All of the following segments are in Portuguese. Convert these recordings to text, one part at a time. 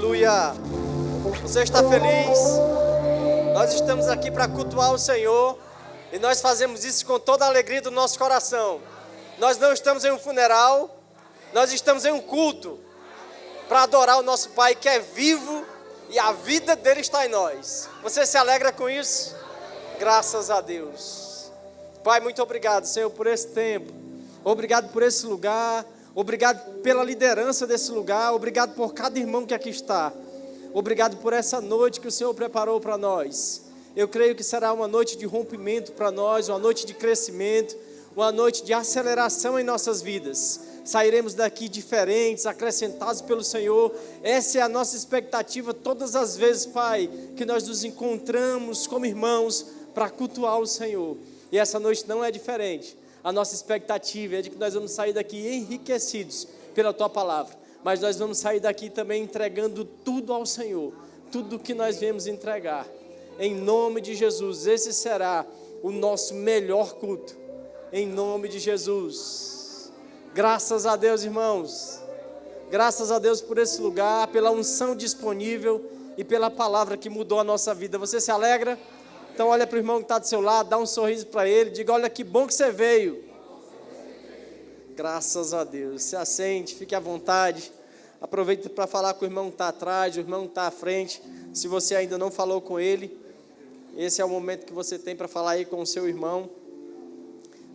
Aleluia. Você está feliz? Nós estamos aqui para cultuar o Senhor e nós fazemos isso com toda a alegria do nosso coração. Nós não estamos em um funeral, nós estamos em um culto para adorar o nosso Pai que é vivo e a vida dele está em nós. Você se alegra com isso? Graças a Deus. Pai, muito obrigado, Senhor, por esse tempo. Obrigado por esse lugar. Obrigado pela liderança desse lugar. Obrigado por cada irmão que aqui está. Obrigado por essa noite que o Senhor preparou para nós. Eu creio que será uma noite de rompimento para nós, uma noite de crescimento, uma noite de aceleração em nossas vidas. Sairemos daqui diferentes, acrescentados pelo Senhor. Essa é a nossa expectativa todas as vezes, Pai, que nós nos encontramos como irmãos para cultuar o Senhor. E essa noite não é diferente. A nossa expectativa é de que nós vamos sair daqui enriquecidos pela Tua Palavra. Mas nós vamos sair daqui também entregando tudo ao Senhor. Tudo que nós viemos entregar. Em nome de Jesus, esse será o nosso melhor culto. Em nome de Jesus. Graças a Deus, irmãos. Graças a Deus por esse lugar, pela unção disponível e pela palavra que mudou a nossa vida. Você se alegra? Então olha para o irmão que está do seu lado, dá um sorriso para ele, diga, olha que bom que você veio. Graças a Deus. Se assente, fique à vontade. Aproveite para falar com o irmão que está atrás, o irmão que está à frente. Se você ainda não falou com ele, esse é o momento que você tem para falar aí com o seu irmão.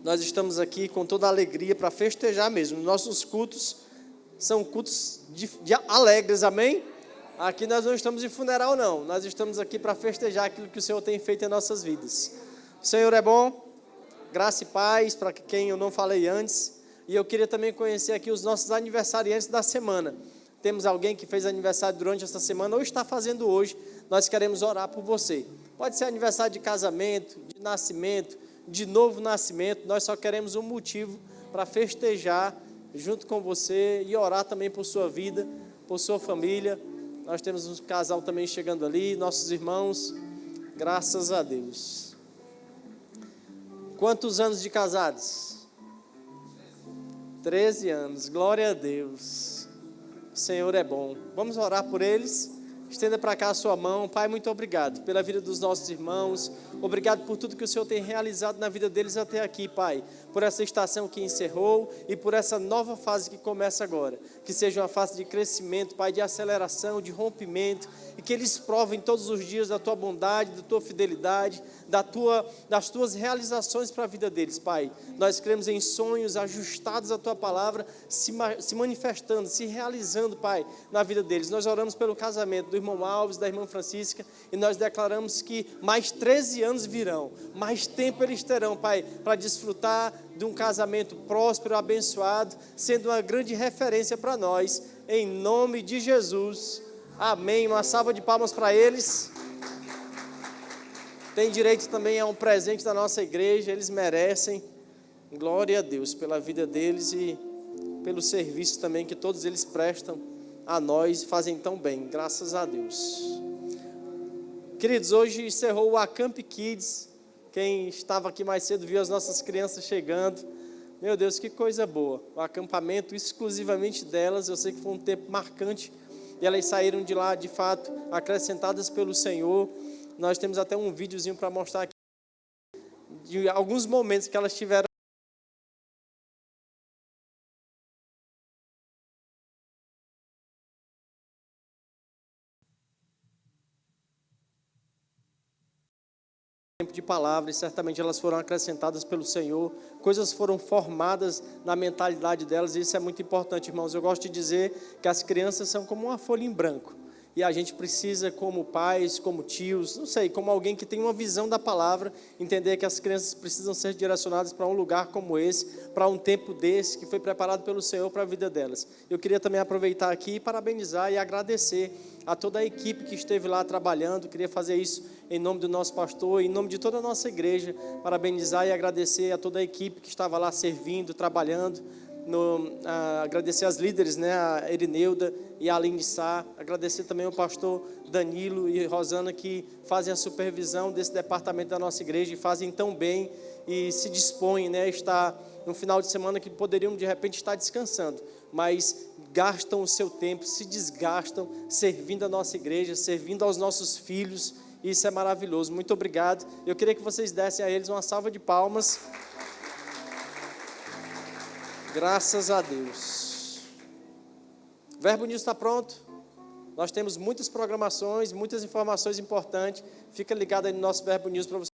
Nós estamos aqui com toda a alegria para festejar mesmo. Nossos cultos são cultos de alegres, amém? Aqui nós não estamos em funeral não, nós estamos aqui para festejar aquilo que o Senhor tem feito em nossas vidas. O Senhor é bom, graça e paz para quem eu não falei antes. E eu queria também conhecer aqui os nossos aniversariantes da semana. Temos alguém que fez aniversário durante essa semana ou está fazendo hoje, nós queremos orar por você. Pode ser aniversário de casamento, de nascimento, de novo nascimento, nós só queremos um motivo para festejar junto com você e orar também por sua vida, por sua família. Nós temos um casal também chegando ali, nossos irmãos, graças a Deus. Quantos anos de casados? 13 anos, glória a Deus. O Senhor é bom. Vamos orar por eles? Estenda para cá a sua mão. Pai, muito obrigado pela vida dos nossos irmãos. Obrigado por tudo que o Senhor tem realizado na vida deles até aqui, Pai. Por essa estação que encerrou e por essa nova fase que começa agora. Que seja uma fase de crescimento, Pai, de aceleração, de rompimento. E que eles provem todos os dias da Tua bondade, da Tua fidelidade, das Tuas realizações para a vida deles, Pai. Nós cremos em sonhos ajustados à Tua palavra, se manifestando, se realizando, Pai, na vida deles. Nós oramos pelo casamento do irmão Alves, da irmã Francisca, e nós declaramos que mais 13 anos virão, mais tempo eles terão, Pai, para desfrutar de um casamento próspero, abençoado, sendo uma grande referência para nós, em nome de Jesus, amém. Uma salva de palmas para eles. Tem direito também a um presente da nossa igreja, eles merecem, glória a Deus pela vida deles e pelo serviço também que todos eles prestam a nós, fazem tão bem, graças a Deus. Queridos, hoje encerrou o Acamp Kids. Quem estava aqui mais cedo viu as nossas crianças chegando. Meu Deus, que coisa boa. O acampamento exclusivamente delas, eu sei que foi um tempo marcante. E elas saíram de lá, de fato, acrescentadas pelo Senhor. Nós temos até um videozinho para mostrar aqui de alguns momentos que elas tiveram tempo de palavra, e certamente elas foram acrescentadas pelo Senhor, coisas foram formadas na mentalidade delas, e isso é muito importante, irmãos. Eu gosto de dizer que as crianças são como uma folha em branco, e a gente precisa, como pais, como tios, não sei, como alguém que tem uma visão da palavra, entender que as crianças precisam ser direcionadas para um lugar como esse, para um tempo desse, que foi preparado pelo Senhor para a vida delas. Eu queria também aproveitar aqui e parabenizar e agradecer a toda a equipe que esteve lá trabalhando. Queria fazer isso em nome do nosso pastor, em nome de toda a nossa igreja, parabenizar e agradecer a toda a equipe que estava lá servindo, trabalhando agradecer as líderes, né, a Erineuda e a Aline Sá, agradecer também o pastor Danilo e Rosana, que fazem a supervisão desse departamento da nossa igreja e fazem tão bem e se dispõem, né, a estar no final de semana que poderiam de repente estar descansando, mas gastam o seu tempo, se desgastam servindo a nossa igreja, servindo aos nossos filhos. Isso é maravilhoso. Muito obrigado. Eu queria que vocês dessem a eles uma salva de palmas. Graças a Deus. O Verbo News está pronto. Nós temos muitas programações, muitas informações importantes. Fica ligado aí no nosso Verbo News para você.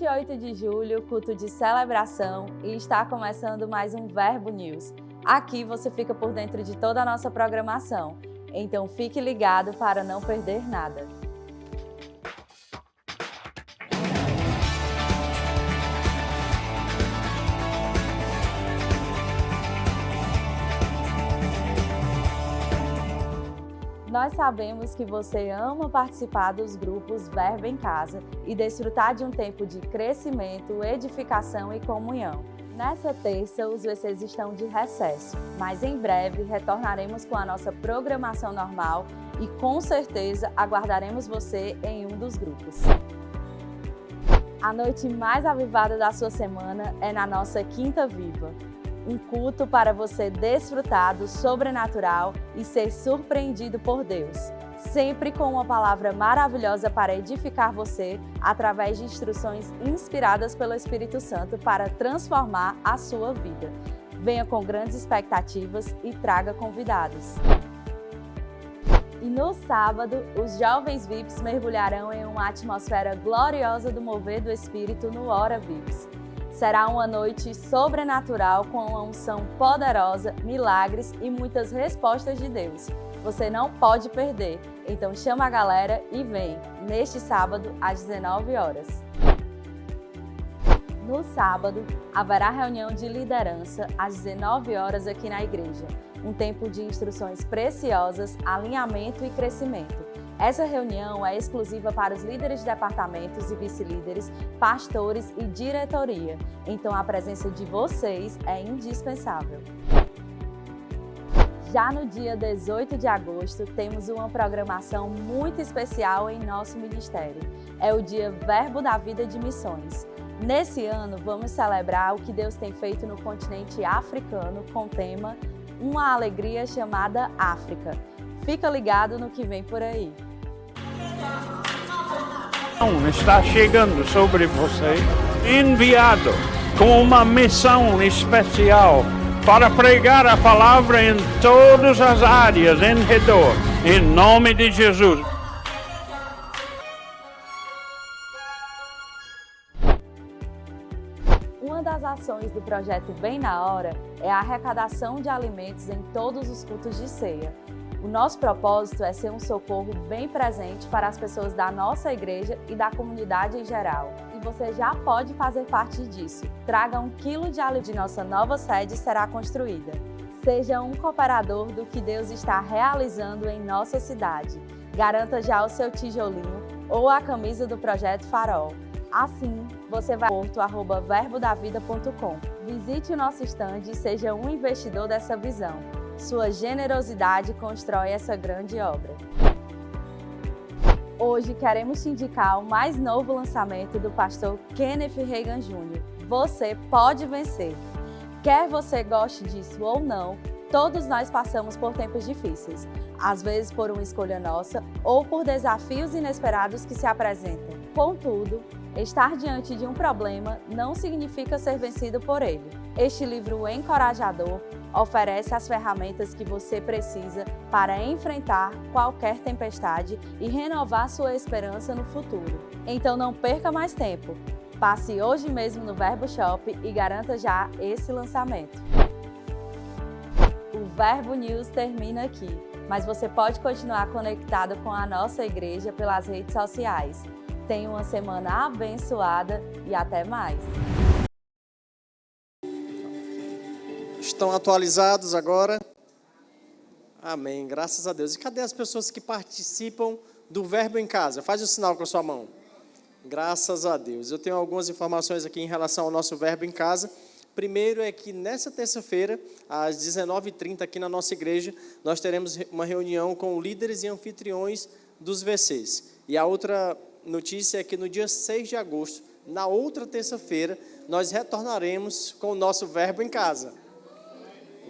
28 de julho, culto de celebração, e está começando mais um Verbo News. Aqui você fica por dentro de toda a nossa programação, então fique ligado para não perder nada. Nós sabemos que você ama participar dos grupos Verbo em Casa e desfrutar de um tempo de crescimento, edificação e comunhão. Nessa terça, os VCs estão de recesso, mas em breve retornaremos com a nossa programação normal e com certeza aguardaremos você em um dos grupos. A noite mais avivada da sua semana é na nossa Quinta Viva. Um culto para você desfrutar do sobrenatural e ser surpreendido por Deus, sempre com uma palavra maravilhosa para edificar você através de instruções inspiradas pelo Espírito Santo para transformar a sua vida. Venha com grandes expectativas e traga convidados. E no sábado, os jovens VIPs mergulharão em uma atmosfera gloriosa do mover do Espírito no Hora VIPs. Será uma noite sobrenatural com uma unção poderosa, milagres e muitas respostas de Deus. Você não pode perder, então chama a galera e vem, neste sábado às 19 horas. No sábado, haverá reunião de liderança às 19 horas aqui na igreja. Um tempo de instruções preciosas, alinhamento e crescimento. Essa reunião é exclusiva para os líderes de departamentos e vice-líderes, pastores e diretoria. Então a presença de vocês é indispensável. Já no dia 18 de agosto, temos uma programação muito especial em nosso ministério. É o dia Verbo da Vida de Missões. Nesse ano, vamos celebrar o que Deus tem feito no continente africano com o tema Uma Alegria Chamada África. Fica ligado no que vem por aí. Está chegando sobre você, enviado com uma missão especial para pregar a palavra em todas as áreas em redor, em nome de Jesus. Uma das ações do projeto Bem na Hora é a arrecadação de alimentos em todos os cultos de ceia. O nosso propósito é ser um socorro bem presente para as pessoas da nossa igreja e da comunidade em geral. E você já pode fazer parte disso. Traga 1 quilo de alimento de nossa nova sede será construída. Seja um cooperador do que Deus está realizando em nossa cidade. Garanta já o seu tijolinho ou a camisa do Projeto Farol. Assim, você vai ao verbodavida.com. Visite o nosso estande e seja um investidor dessa visão. Sua generosidade constrói essa grande obra. Hoje queremos te indicar o mais novo lançamento do pastor Kenneth Reagan Jr. Você pode vencer. Quer você goste disso ou não, todos nós passamos por tempos difíceis, às vezes por uma escolha nossa ou por desafios inesperados que se apresentam. Contudo, estar diante de um problema não significa ser vencido por ele. Este livro encorajador oferece as ferramentas que você precisa para enfrentar qualquer tempestade e renovar sua esperança no futuro. Então não perca mais tempo. Passe hoje mesmo no Verbo Shop e garanta já esse lançamento. O Verbo News termina aqui, mas você pode continuar conectado com a nossa igreja pelas redes sociais. Tenha uma semana abençoada e até mais! Estão atualizados agora. Amém, graças a Deus. E cadê as pessoas que participam do Verbo em Casa? Faz o sinal com a sua mão. Graças a Deus. Eu tenho algumas informações aqui em relação ao nosso Verbo em Casa. Primeiro é que nessa terça-feira, às 19h30, aqui na nossa igreja, nós teremos uma reunião com líderes e anfitriões dos VCs. E a outra notícia é que no dia 6 de agosto, na outra terça-feira, nós retornaremos com o nosso Verbo em Casa.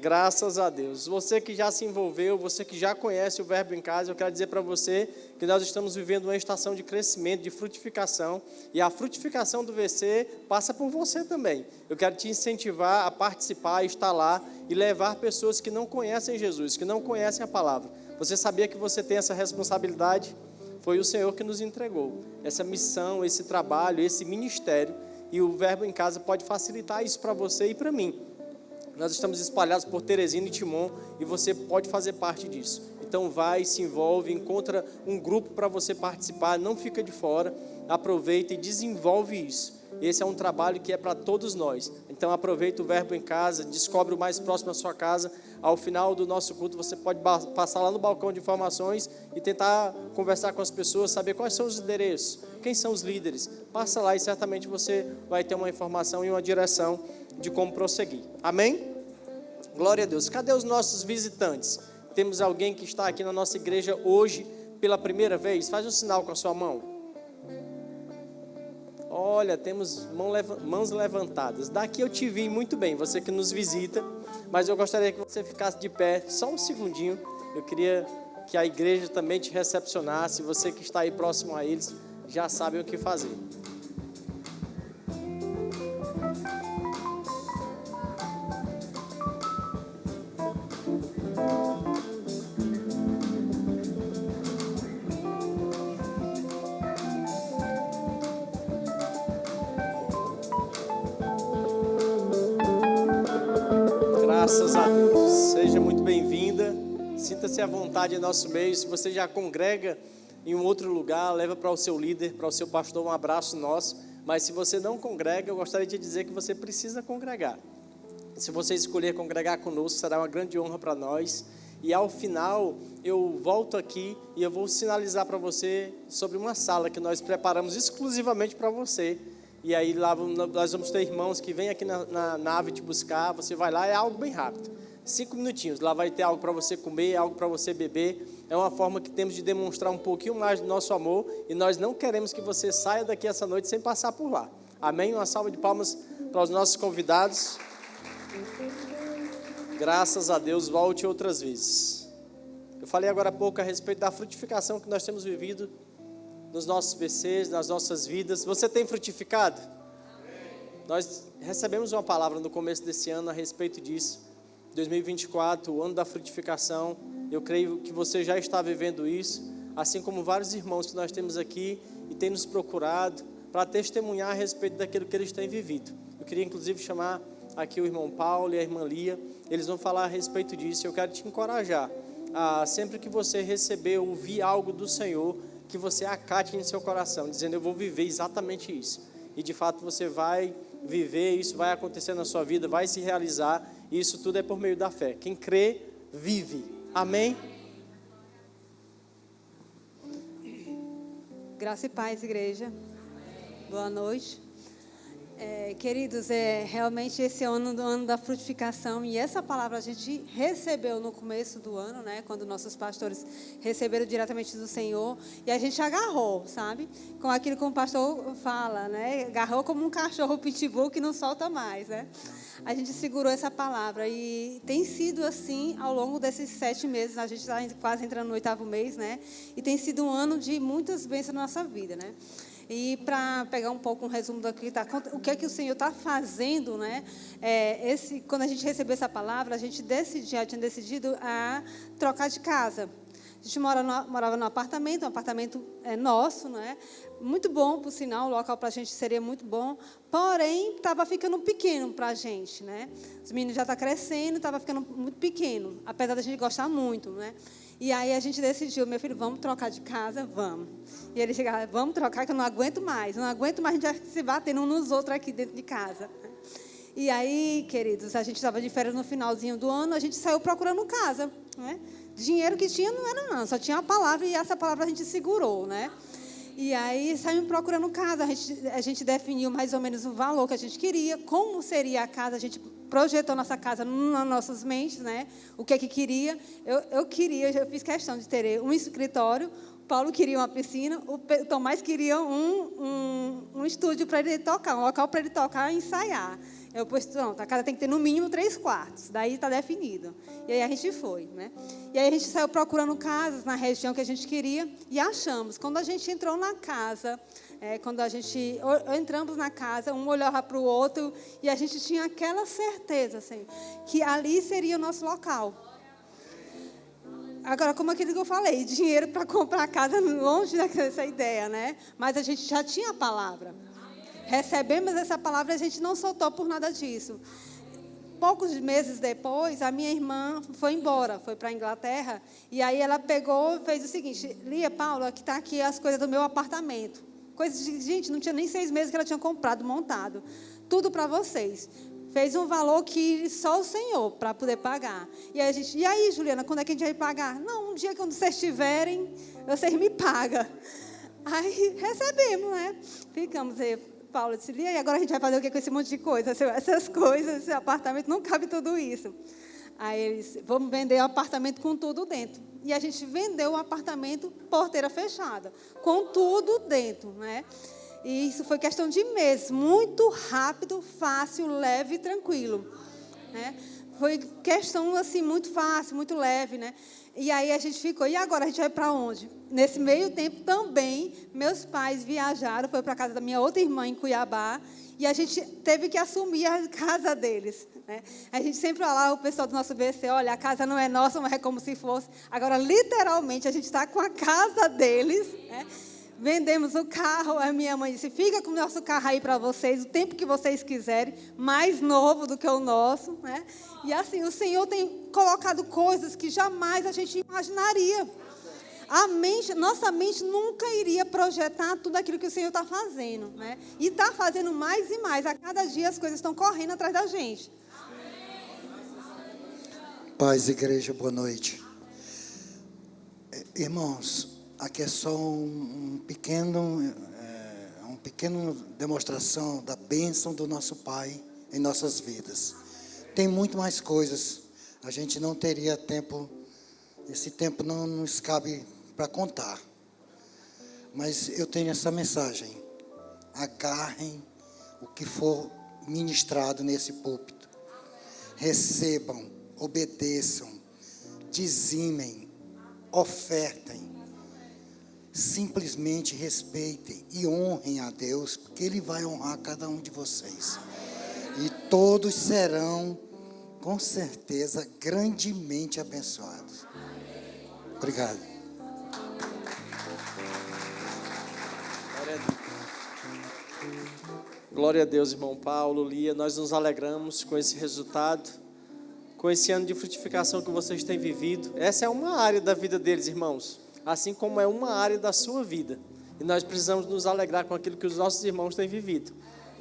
Graças a Deus. Você que já se envolveu, você que já conhece o Verbo em Casa, eu quero dizer para você que nós estamos vivendo uma estação de crescimento, de frutificação, e a frutificação do VC passa por você também. Eu quero te incentivar a participar, a estar lá e levar pessoas que não conhecem Jesus, que não conhecem a palavra. Você sabia que você tem essa responsabilidade? Foi o Senhor que nos entregou essa missão, esse trabalho, esse ministério, e o Verbo em Casa pode facilitar isso para você e para mim. Nós estamos espalhados por Teresina e Timon e você pode fazer parte disso. Então vai, se envolve, encontra um grupo para você participar, não fica de fora, aproveita e desenvolve isso. Esse é um trabalho que é para todos nós. Então aproveita o Verbo em Casa, descobre o mais próximo da sua casa. Ao final do nosso culto você pode passar lá no balcão de informações e tentar conversar com as pessoas, saber quais são os endereços, quem são os líderes. Passa lá e certamente você vai ter uma informação e uma direção de como prosseguir. Amém? Glória a Deus. Cadê os nossos visitantes? Temos alguém que está aqui na nossa igreja hoje pela primeira vez? Faz um sinal com a sua mão. Olha, temos mãos levantadas. Daqui eu te vi muito bem, você que nos visita, mas eu gostaria que você ficasse de pé só um segundinho. Eu queria que a igreja também te recepcionasse. Você que está aí próximo a eles já sabe o que fazer. Graças a Deus. Seja muito bem-vinda. Sinta-se à vontade em nosso meio. Se você já congrega em um outro lugar, leva para o seu líder, para o seu pastor um abraço nosso. Mas se você não congrega, eu gostaria de dizer que você precisa congregar. Se você escolher congregar conosco, será uma grande honra para nós. E ao final, eu volto aqui e eu vou sinalizar para você sobre uma sala que nós preparamos exclusivamente para você. E aí lá nós vamos ter irmãos que vêm aqui na nave te buscar. Você vai lá, é algo bem rápido, 5 minutinhos. Lá vai ter algo para você comer, algo para você beber. É uma forma que temos de demonstrar um pouquinho mais do nosso amor. E nós não queremos que você saia daqui essa noite sem passar por lá. Amém? Uma salva de palmas para os nossos convidados. Graças a Deus, volte outras vezes. Eu falei agora há pouco a respeito da frutificação que nós temos vivido nos nossos VCs, nas nossas vidas. Você tem frutificado? Nós recebemos uma palavra no começo desse ano a respeito disso. 2024, o ano da frutificação. Eu creio que você já está vivendo isso, assim como vários irmãos que nós temos aqui e têm nos procurado para testemunhar a respeito daquilo que eles têm vivido. Eu queria inclusive chamar aqui o irmão Paulo e a irmã Lia. Eles vão falar a respeito disso. Eu quero te encorajar a, sempre que você receber, ouvir algo do Senhor, que você acate em seu coração, dizendo: eu vou viver exatamente isso. E de fato você vai viver, isso vai acontecer na sua vida, vai se realizar. E isso tudo é por meio da fé. Quem crê, vive. Amém? Graça e paz, igreja. Boa noite. Queridos, realmente esse ano do ano da frutificação, e essa palavra a gente recebeu no começo do ano, né, quando nossos pastores receberam diretamente do Senhor, e a gente agarrou, sabe, com aquilo que o pastor fala, né, agarrou como um cachorro pitbull que não solta mais, né. A gente segurou essa palavra e tem sido assim ao longo desses 7 meses. A gente está quase entrando no 8º mês, né, e tem sido um ano de muitas bênçãos na nossa vida, né. E para pegar um pouco um resumo do que o que é que o Senhor está fazendo, né? Quando a gente recebeu essa palavra, a gente já tinha decidido a trocar de casa. A gente morava num apartamento, um apartamento nosso, né? Muito bom, por sinal, o local para a gente seria muito bom, porém estava ficando pequeno para a gente, né? Os meninos já estão crescendo, estava ficando muito pequeno, apesar da gente gostar muito, né? E aí a gente decidiu: meu filho, vamos trocar de casa? Vamos. E ele chegava: vamos trocar, que eu não aguento mais a gente já se batendo uns nos outros aqui dentro de casa. E aí, queridos, a gente estava de férias no finalzinho do ano, a gente saiu procurando casa, né? Dinheiro que tinha não era não, só tinha a palavra e essa palavra a gente segurou, né? E aí saímos procurando casa, a gente definiu mais ou menos o valor que a gente queria, como seria a casa, a gente projetou nossa casa nas nossas mentes, né? O que queria. Eu fiz questão de ter um escritório, o Paulo queria uma piscina, o Tomás queria um estúdio para ele tocar, um local para ele tocar e ensaiar. Eu pus, pronto, a casa tem que ter no mínimo 3 quartos, daí está definido. E aí a gente foi, né? E aí a gente saiu procurando casas na região que a gente queria e achamos. Quando a gente entrou na casa, entramos na casa, um olhava para o outro e a gente tinha aquela certeza, assim, que ali seria o nosso local. Agora, como aquilo que eu falei, dinheiro para comprar casa longe dessa ideia, né? Mas a gente já tinha a palavra. Recebemos essa palavra e a gente não soltou por nada disso. Poucos meses depois, a minha irmã foi embora, foi para a Inglaterra, e aí ela pegou e fez o seguinte: Lia, Paulo, aqui está aqui as coisas do meu apartamento. Coisas de, gente, não tinha nem 6 meses que ela tinha comprado, montado. Tudo para vocês. Fez um valor que só o Senhor para poder pagar. E aí, e aí, Juliana, quando é que a gente vai pagar? Não, um dia que vocês tiverem, vocês me pagam. Aí recebemos, né? Ficamos aí. Paulo disse, e agora a gente vai fazer o que com esse monte de coisa? Essas coisas, esse apartamento, não cabe tudo isso. Aí eles, vamos vender o apartamento com tudo dentro. E a gente vendeu o apartamento, porteira fechada, com tudo dentro, né? E isso foi questão de meses, muito rápido, fácil, leve e tranquilo, né? Foi questão, assim, muito fácil, muito leve, né? E aí a gente ficou, e agora a gente vai para onde? Nesse meio tempo também, meus pais viajaram, foi para a casa da minha outra irmã em Cuiabá, e a gente teve que assumir a casa deles, né? A gente sempre falava, o pessoal do nosso BC, olha, a casa não é nossa, mas é como se fosse. Agora, literalmente, a gente está com a casa deles, né? Vendemos o carro, a minha mãe disse, fica com o nosso carro aí para vocês, o tempo que vocês quiserem, mais novo do que o nosso, né? E assim, o Senhor tem colocado coisas que jamais a gente imaginaria. Nossa mente nunca iria projetar tudo aquilo que o Senhor está fazendo, né? E está fazendo mais e mais. A cada dia as coisas estão correndo atrás da gente. Paz, igreja, boa noite. Irmãos, aqui é só uma pequena demonstração da bênção do nosso Pai em nossas vidas. Tem muito mais coisas. A gente não teria tempo, esse tempo não nos cabe para contar. Mas eu tenho essa mensagem. Agarrem o que for ministrado nesse púlpito. Recebam, obedeçam, dizimem, ofertem. Simplesmente respeitem e honrem a Deus, porque Ele vai honrar cada um de vocês. E todos serão, com certeza, grandemente abençoados. Obrigado. Glória a Deus, irmão Paulo, Lia, nós nos alegramos com esse resultado, com esse ano de frutificação que vocês têm vivido. Essa é uma área da vida deles, irmãos, assim como é uma área da sua vida. E nós precisamos nos alegrar com aquilo que os nossos irmãos têm vivido.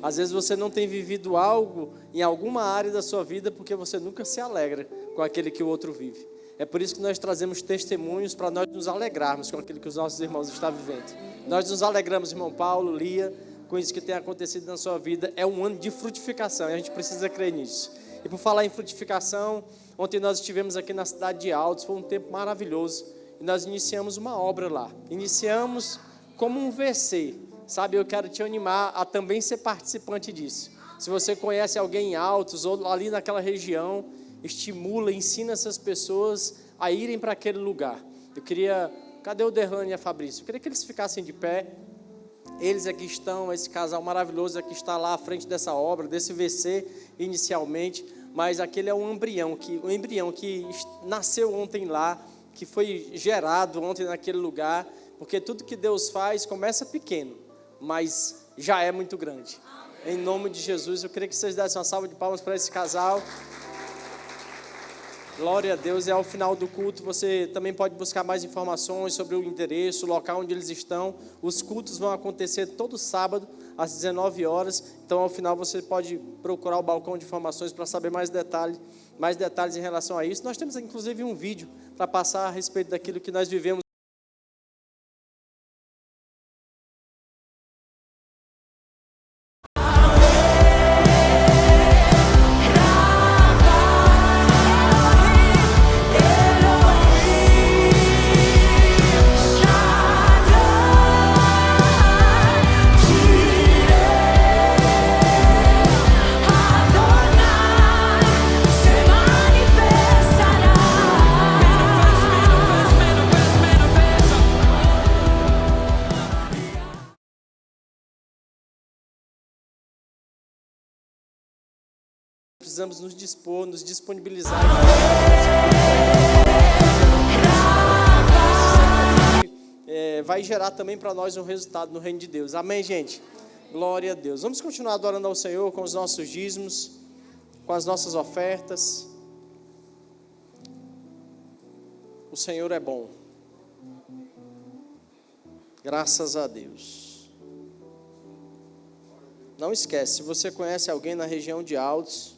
Às vezes você não tem vivido algo em alguma área da sua vida porque você nunca se alegra com aquele que o outro vive. É por isso que nós trazemos testemunhos para nós nos alegrarmos com aquilo que os nossos irmãos estão vivendo. Nós nos alegramos, irmão Paulo, Lia, com isso que tem acontecido na sua vida. É um ano de frutificação e a gente precisa crer nisso. E por falar em frutificação, ontem nós estivemos aqui na cidade de Altos, foi um tempo maravilhoso. E nós iniciamos uma obra lá. Iniciamos como um VC. Sabe, eu quero te animar a também ser participante disso. Se você conhece alguém em Altos ou ali naquela região, estimula, ensina essas pessoas a irem para aquele lugar. Eu queria... Cadê o Derlane e a Fabrício? Eu queria que eles ficassem de pé. Eles aqui estão, esse casal maravilhoso aqui está lá à frente dessa obra, desse VC inicialmente. Mas aquele é um embrião que nasceu ontem lá, que foi gerado ontem naquele lugar. Porque tudo que Deus faz começa pequeno, mas já é muito grande. Em nome de Jesus, eu queria que vocês dessem uma salva de palmas para esse casal. Glória a Deus. E ao final do culto você também pode buscar mais informações sobre o endereço, o local onde eles estão. Os cultos vão acontecer todo sábado às 19 horas. Então, ao final, você pode procurar o balcão de informações para saber mais detalhes em relação a isso. Nós temos, inclusive, um vídeo para passar a respeito daquilo que nós vivemos. Precisamos nos dispor, nos disponibilizar. Vai gerar também para nós um resultado no reino de Deus. Amém, gente? Glória a Deus. Vamos continuar adorando ao Senhor com os nossos dízimos, com as nossas ofertas. O Senhor é bom. Graças a Deus. Não esquece, se você conhece alguém na região de Altos,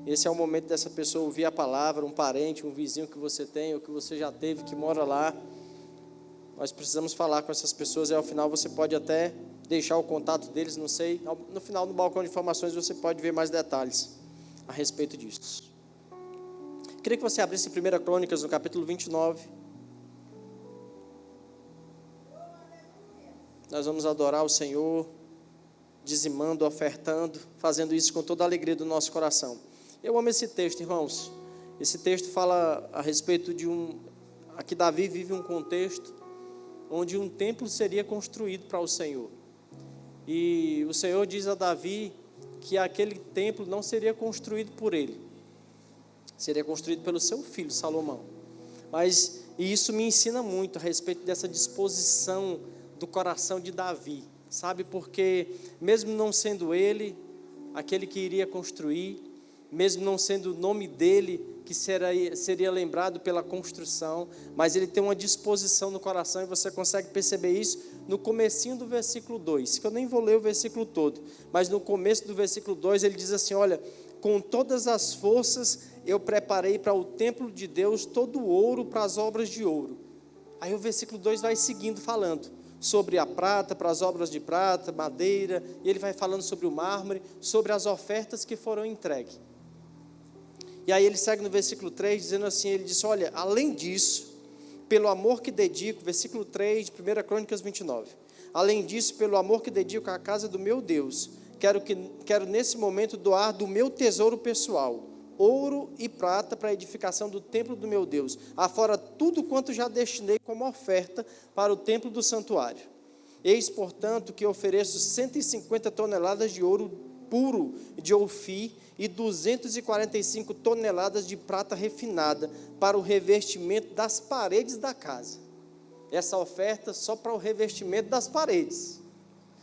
esse é o momento dessa pessoa ouvir a palavra, um parente, um vizinho que você tem, ou que você já teve, que mora lá. Nós precisamos falar com essas pessoas e ao final você pode até deixar o contato deles, não sei. No final, no balcão de informações, você pode ver mais detalhes a respeito disso. Queria que você abrisse 1 Crônicas, no capítulo 29. Nós vamos adorar o Senhor, dizimando, ofertando, fazendo isso com toda a alegria do nosso coração. Eu amo esse texto, irmãos. Esse texto fala a respeito de aqui Davi vive um contexto onde um templo seria construído para o Senhor. E o Senhor diz a Davi que aquele templo não seria construído por ele. Seria construído pelo seu filho, Salomão. E isso me ensina muito a respeito dessa disposição do coração de Davi. Sabe, porque mesmo não sendo ele aquele que iria construir, mesmo não sendo o nome dele que seria lembrado pela construção, mas ele tem uma disposição no coração, e você consegue perceber isso no comecinho do versículo 2, que eu nem vou ler o versículo todo, mas no começo do versículo 2 ele diz assim, olha, com todas as forças eu preparei para o templo de Deus todo o ouro para as obras de ouro. Aí o versículo 2 vai seguindo falando sobre a prata, para as obras de prata, madeira, e ele vai falando sobre o mármore, sobre as ofertas que foram entregues. E aí ele segue no versículo 3, dizendo assim, ele disse, olha, além disso, pelo amor que dedico, versículo 3 de 1 Crônicas 29, além disso, pelo amor que dedico à casa do meu Deus, quero nesse momento doar do meu tesouro pessoal, ouro e prata para a edificação do templo do meu Deus, afora tudo quanto já destinei como oferta para o templo do santuário. Eis, portanto, que ofereço 150 toneladas de ouro puro de Ofir e 245 toneladas de prata refinada para o revestimento das paredes da casa. Essa oferta só para o revestimento das paredes.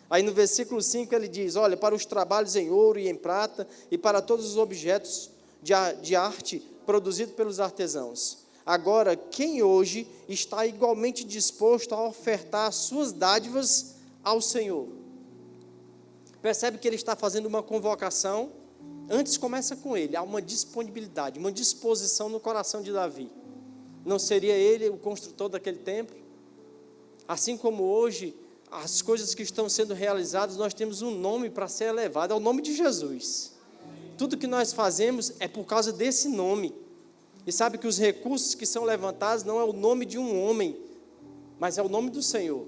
Aí no versículo 5 ele diz, olha, para os trabalhos em ouro e em prata e para todos os objetos de arte produzido pelos artesãos. Agora, quem hoje está igualmente disposto a ofertar as suas dádivas ao Senhor? Percebe que ele está fazendo uma convocação. Antes começa com ele, há uma disponibilidade, uma disposição no coração de Davi. Não seria ele o construtor daquele templo? Assim como hoje, as coisas que estão sendo realizadas, nós temos um nome para ser elevado, é o nome de Jesus. Tudo que nós fazemos é por causa desse nome. E sabe que os recursos que são levantados não é o nome de um homem, mas é o nome do Senhor.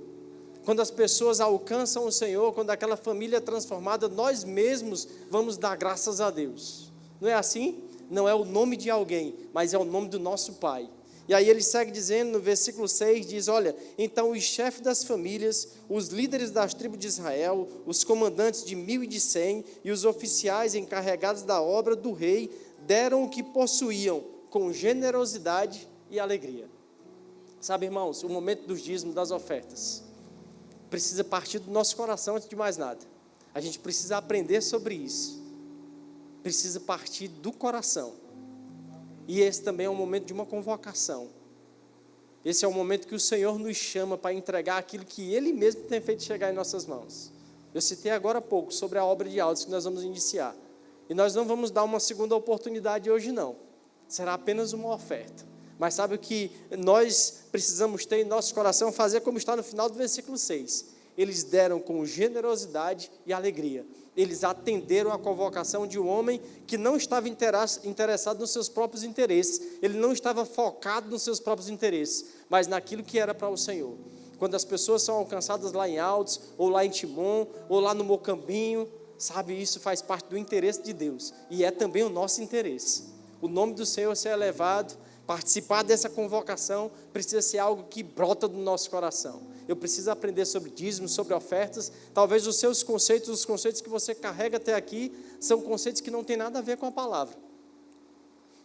Quando as pessoas alcançam o Senhor, quando aquela família é transformada, nós mesmos vamos dar graças a Deus. Não é assim? Não é o nome de alguém, mas é o nome do nosso Pai. E aí ele segue dizendo no versículo 6, diz, olha, então os chefes das famílias, os líderes das tribos de Israel, os comandantes de 1.000 e de 100 e os oficiais encarregados da obra do rei, deram o que possuíam com generosidade e alegria. Sabe, irmãos, o momento dos dízimos, das ofertas, precisa partir do nosso coração antes de mais nada. A gente precisa aprender sobre isso. Precisa partir do coração. E esse também é um momento de uma convocação. Esse é o momento que o Senhor nos chama para entregar aquilo que Ele mesmo tem feito chegar em nossas mãos. Eu citei agora há pouco sobre a obra de Altos que nós vamos iniciar. E nós não vamos dar uma segunda oportunidade hoje, não. Será apenas uma oferta. Mas sabe o que nós precisamos ter em nosso coração? Fazer como está no final do versículo 6. Eles deram com generosidade e alegria. Eles atenderam a convocação de um homem que não estava interessado nos seus próprios interesses. Ele não estava focado nos seus próprios interesses, mas naquilo que era para o Senhor. Quando as pessoas são alcançadas lá em Altos, ou lá em Timon, ou lá no Mocambinho, sabe, isso faz parte do interesse de Deus. E é também o nosso interesse. O nome do Senhor ser elevado, participar dessa convocação, precisa ser algo que brota do nosso coração. Eu preciso aprender sobre dízimos, sobre ofertas. Talvez os seus conceitos, os conceitos que você carrega até aqui, são conceitos que não têm nada a ver com a palavra.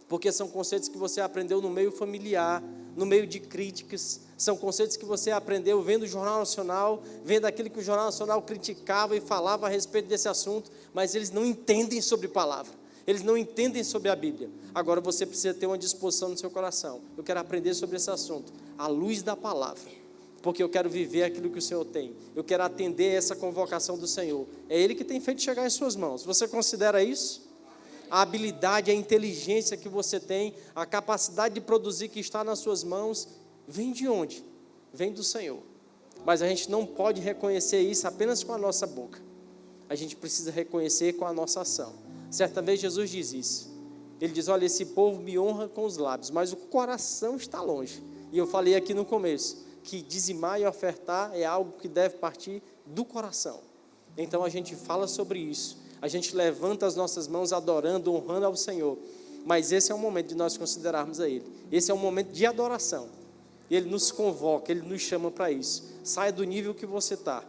Porque são conceitos que você aprendeu no meio familiar, no meio de críticas. São conceitos que você aprendeu vendo o Jornal Nacional, vendo aquilo que o Jornal Nacional criticava e falava a respeito desse assunto, mas eles não entendem sobre palavra. Eles não entendem sobre a Bíblia. Agora você precisa ter uma disposição no seu coração. Eu quero aprender sobre esse assunto, à luz da palavra. Porque eu quero viver aquilo que o Senhor tem. Eu quero atender essa convocação do Senhor. É Ele que tem feito chegar em suas mãos. Você considera isso? A habilidade, a inteligência que você tem, a capacidade de produzir que está nas suas mãos, vem de onde? Vem do Senhor. Mas a gente não pode reconhecer isso apenas com a nossa boca. A gente precisa reconhecer com a nossa ação. Certa vez Jesus diz isso. Ele diz, olha, esse povo me honra com os lábios, mas o coração está longe. E eu falei aqui no começo, que dizimar e ofertar é algo que deve partir do coração. Então a gente fala sobre isso. A gente levanta as nossas mãos adorando, honrando ao Senhor. Mas esse é o momento de nós considerarmos a Ele. Esse é um momento de adoração. Ele nos convoca, Ele nos chama para isso. Saia do nível que você está.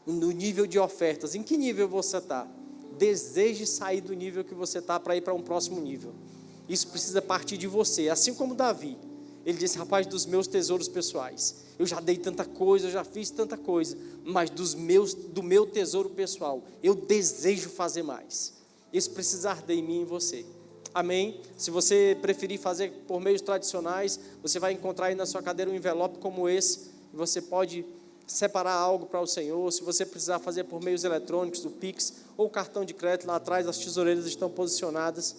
No nível de ofertas. Em que nível você está? Deseje sair do nível que você está para ir para um próximo nível. Isso precisa partir de você. Assim como Davi. Ele disse, rapaz, dos meus tesouros pessoais, eu já dei tanta coisa, eu já fiz tanta coisa, mas do meu tesouro pessoal, eu desejo fazer mais. Isso precisa arder em mim e em você. Amém? Se você preferir fazer por meios tradicionais, você vai encontrar aí na sua cadeira um envelope como esse, e você pode separar algo para o Senhor. Se você precisar fazer por meios eletrônicos, do Pix, ou cartão de crédito, lá atrás as tesoureiras estão posicionadas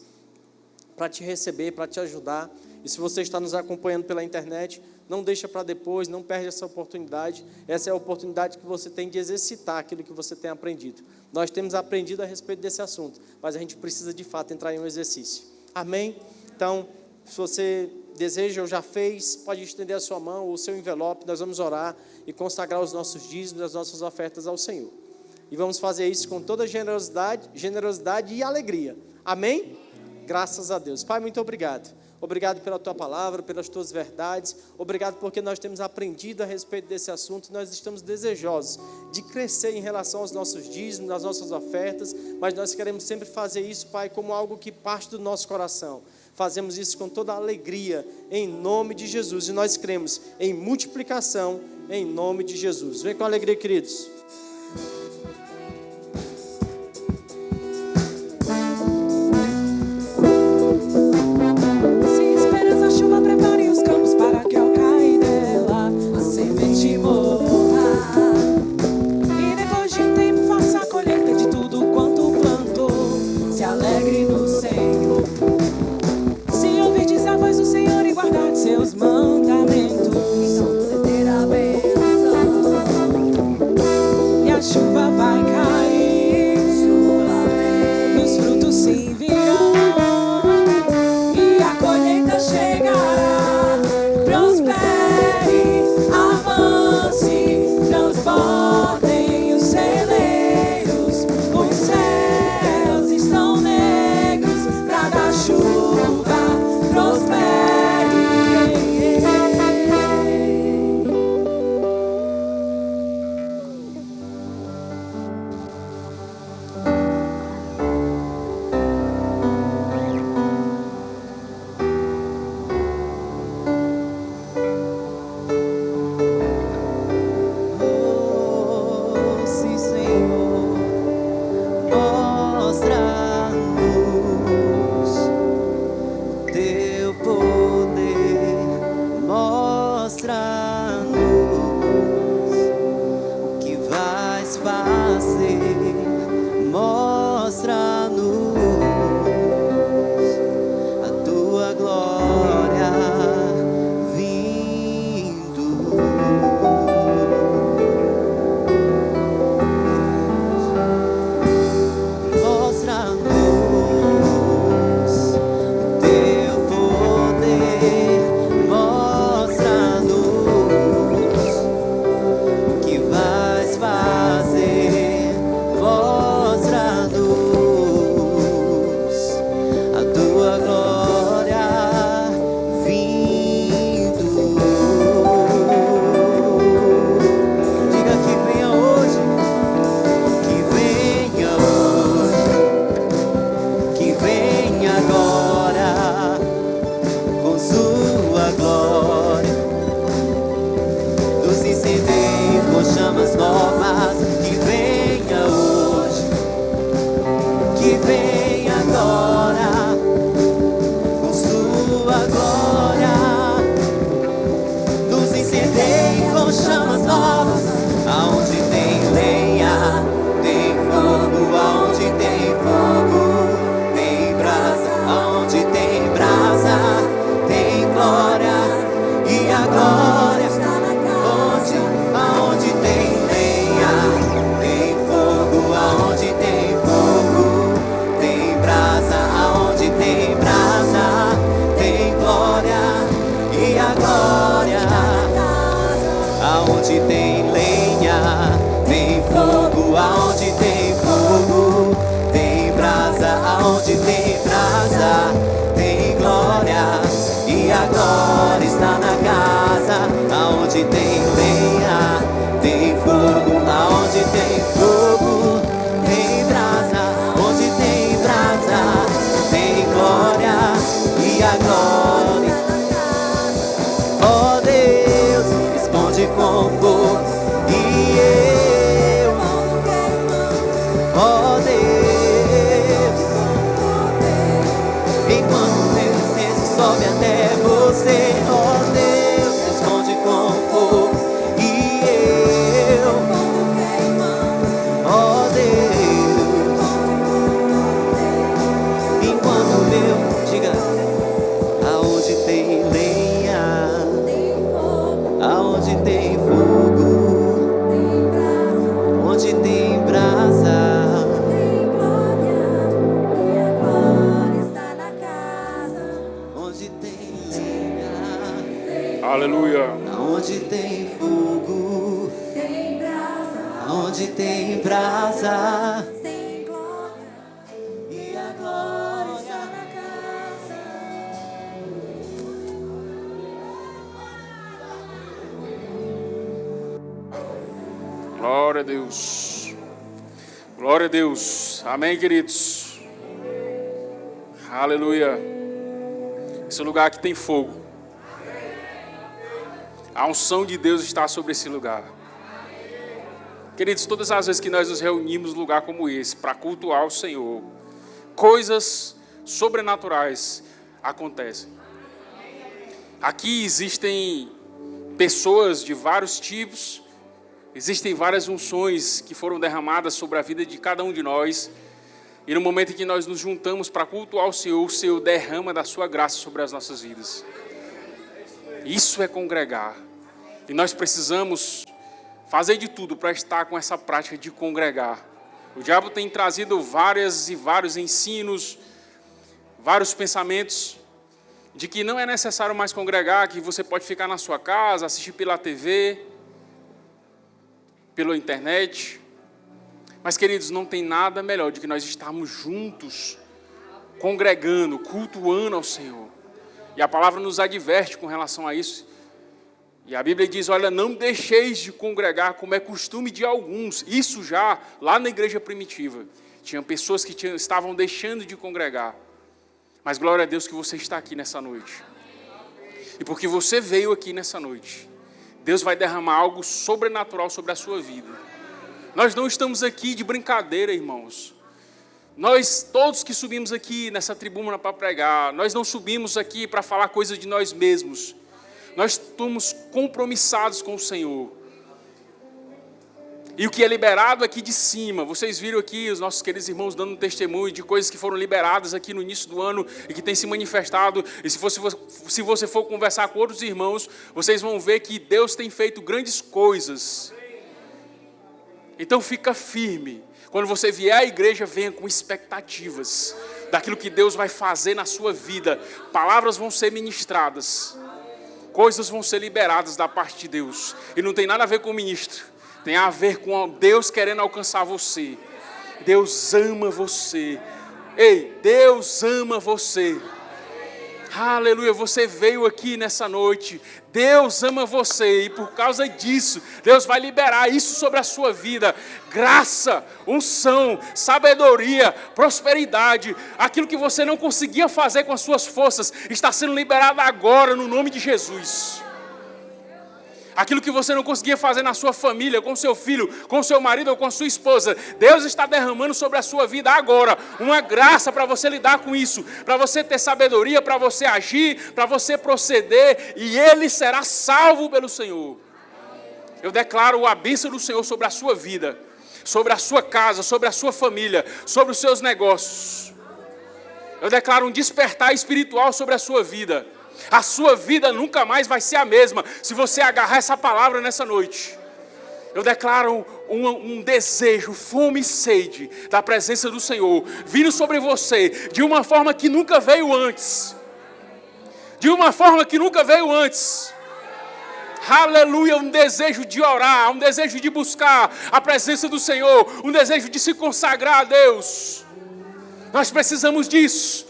para te receber, para te ajudar. E se você está nos acompanhando pela internet, não deixa para depois, não perde essa oportunidade. Essa é a oportunidade que você tem de exercitar aquilo que você tem aprendido. Nós temos aprendido a respeito desse assunto, mas a gente precisa de fato entrar em um exercício. Amém? Então, se você deseja ou já fez, pode estender a sua mão, o seu envelope, nós vamos orar e consagrar os nossos dízimos, as nossas ofertas ao Senhor. E vamos fazer isso com toda generosidade e alegria. Amém? Graças a Deus. Pai, muito obrigado. Obrigado pela Tua palavra, pelas Tuas verdades. Obrigado porque nós temos aprendido a respeito desse assunto. Nós estamos desejosos de crescer em relação aos nossos dízimos, às nossas ofertas. Mas nós queremos sempre fazer isso, Pai, como algo que parte do nosso coração. Fazemos isso com toda a alegria, em nome de Jesus. E nós cremos em multiplicação, em nome de Jesus. Vem com alegria, queridos. Seus mandamentos, então você terá bênção, e a chuva e a glória está na casa. Aonde tem lenha, tem fogo. Aonde tem fogo, tem brasa. Onde tem brasa, tem glória e a glória. Oh Deus, responde com fogo e eu. Oh Deus, enquanto meu incenso sobe até você. Oh Deus, responde com fogo e eu. Oh Deus, enquanto meu, diga, aonde tem lenha, aonde tem fogo, onde tem brasa, onde tem lenha, Aleluia. onde tem fogo, onde tem brasa, e a glória na casa. Glória a Deus. Glória a Deus. Amém, queridos. Aleluia. Esse lugar aqui tem fogo. A unção de Deus está sobre esse lugar. Queridos, todas as vezes que nós nos reunimos num lugar como esse para cultuar o Senhor, coisas sobrenaturais acontecem. Aqui existem pessoas de vários tipos, existem várias unções que foram derramadas sobre a vida de cada um de nós. E no momento em que nós nos juntamos para cultuar o Senhor derrama da sua graça sobre as nossas vidas. Isso é congregar. E nós precisamos fazer de tudo para estar com essa prática de congregar. O diabo tem trazido vários ensinos, vários pensamentos de que não é necessário mais congregar, que você pode ficar na sua casa, assistir pela TV, pela internet. Mas, queridos, não tem nada melhor do que nós estarmos juntos, congregando, cultuando ao Senhor. E a palavra nos adverte com relação a isso. E a Bíblia diz, olha, não deixeis de congregar como é costume de alguns. Isso já lá na igreja primitiva. Tinha pessoas que estavam deixando de congregar. Mas glória a Deus que você está aqui nessa noite. E porque você veio aqui nessa noite, Deus vai derramar algo sobrenatural sobre a sua vida. Nós não estamos aqui de brincadeira, irmãos. Nós, todos que subimos aqui nessa tribuna para pregar, nós não subimos aqui para falar coisas de nós mesmos. Nós estamos compromissados com o Senhor. E o que é liberado aqui de cima, vocês viram aqui os nossos queridos irmãos dando um testemunho de coisas que foram liberadas aqui no início do ano e que têm se manifestado. E se você for conversar com outros irmãos, vocês vão ver que Deus tem feito grandes coisas. Então fica firme. Quando você vier à igreja, venha com expectativas daquilo que Deus vai fazer na sua vida. Palavras vão ser ministradas. Coisas vão ser liberadas da parte de Deus. E não tem nada a ver com o ministro. Tem a ver com Deus querendo alcançar você. Deus ama você. Ei, Deus ama você. Aleluia, você veio aqui nessa noite. Deus ama você e por causa disso, Deus vai liberar isso sobre a sua vida. Graça, unção, sabedoria, prosperidade. Aquilo que você não conseguia fazer com as suas forças, está sendo liberado agora no nome de Jesus. Aquilo que você não conseguia fazer na sua família, com seu filho, com seu marido ou com sua esposa, Deus está derramando sobre a sua vida agora uma graça para você lidar com isso, para você ter sabedoria, para você agir, para você proceder, e Ele será salvo pelo Senhor. Eu declaro a bênção do Senhor sobre a sua vida, sobre a sua casa, sobre a sua família, sobre os seus negócios. Eu declaro um despertar espiritual sobre a sua vida. A sua vida nunca mais vai ser a mesma se você agarrar essa palavra nessa noite. Eu declaro um desejo, fome e sede da presença do Senhor vindo sobre você de uma forma que nunca veio antes. De uma forma que nunca veio antes. Aleluia, um desejo de orar, um desejo de buscar a presença do Senhor, um desejo de se consagrar a Deus. Nós precisamos disso.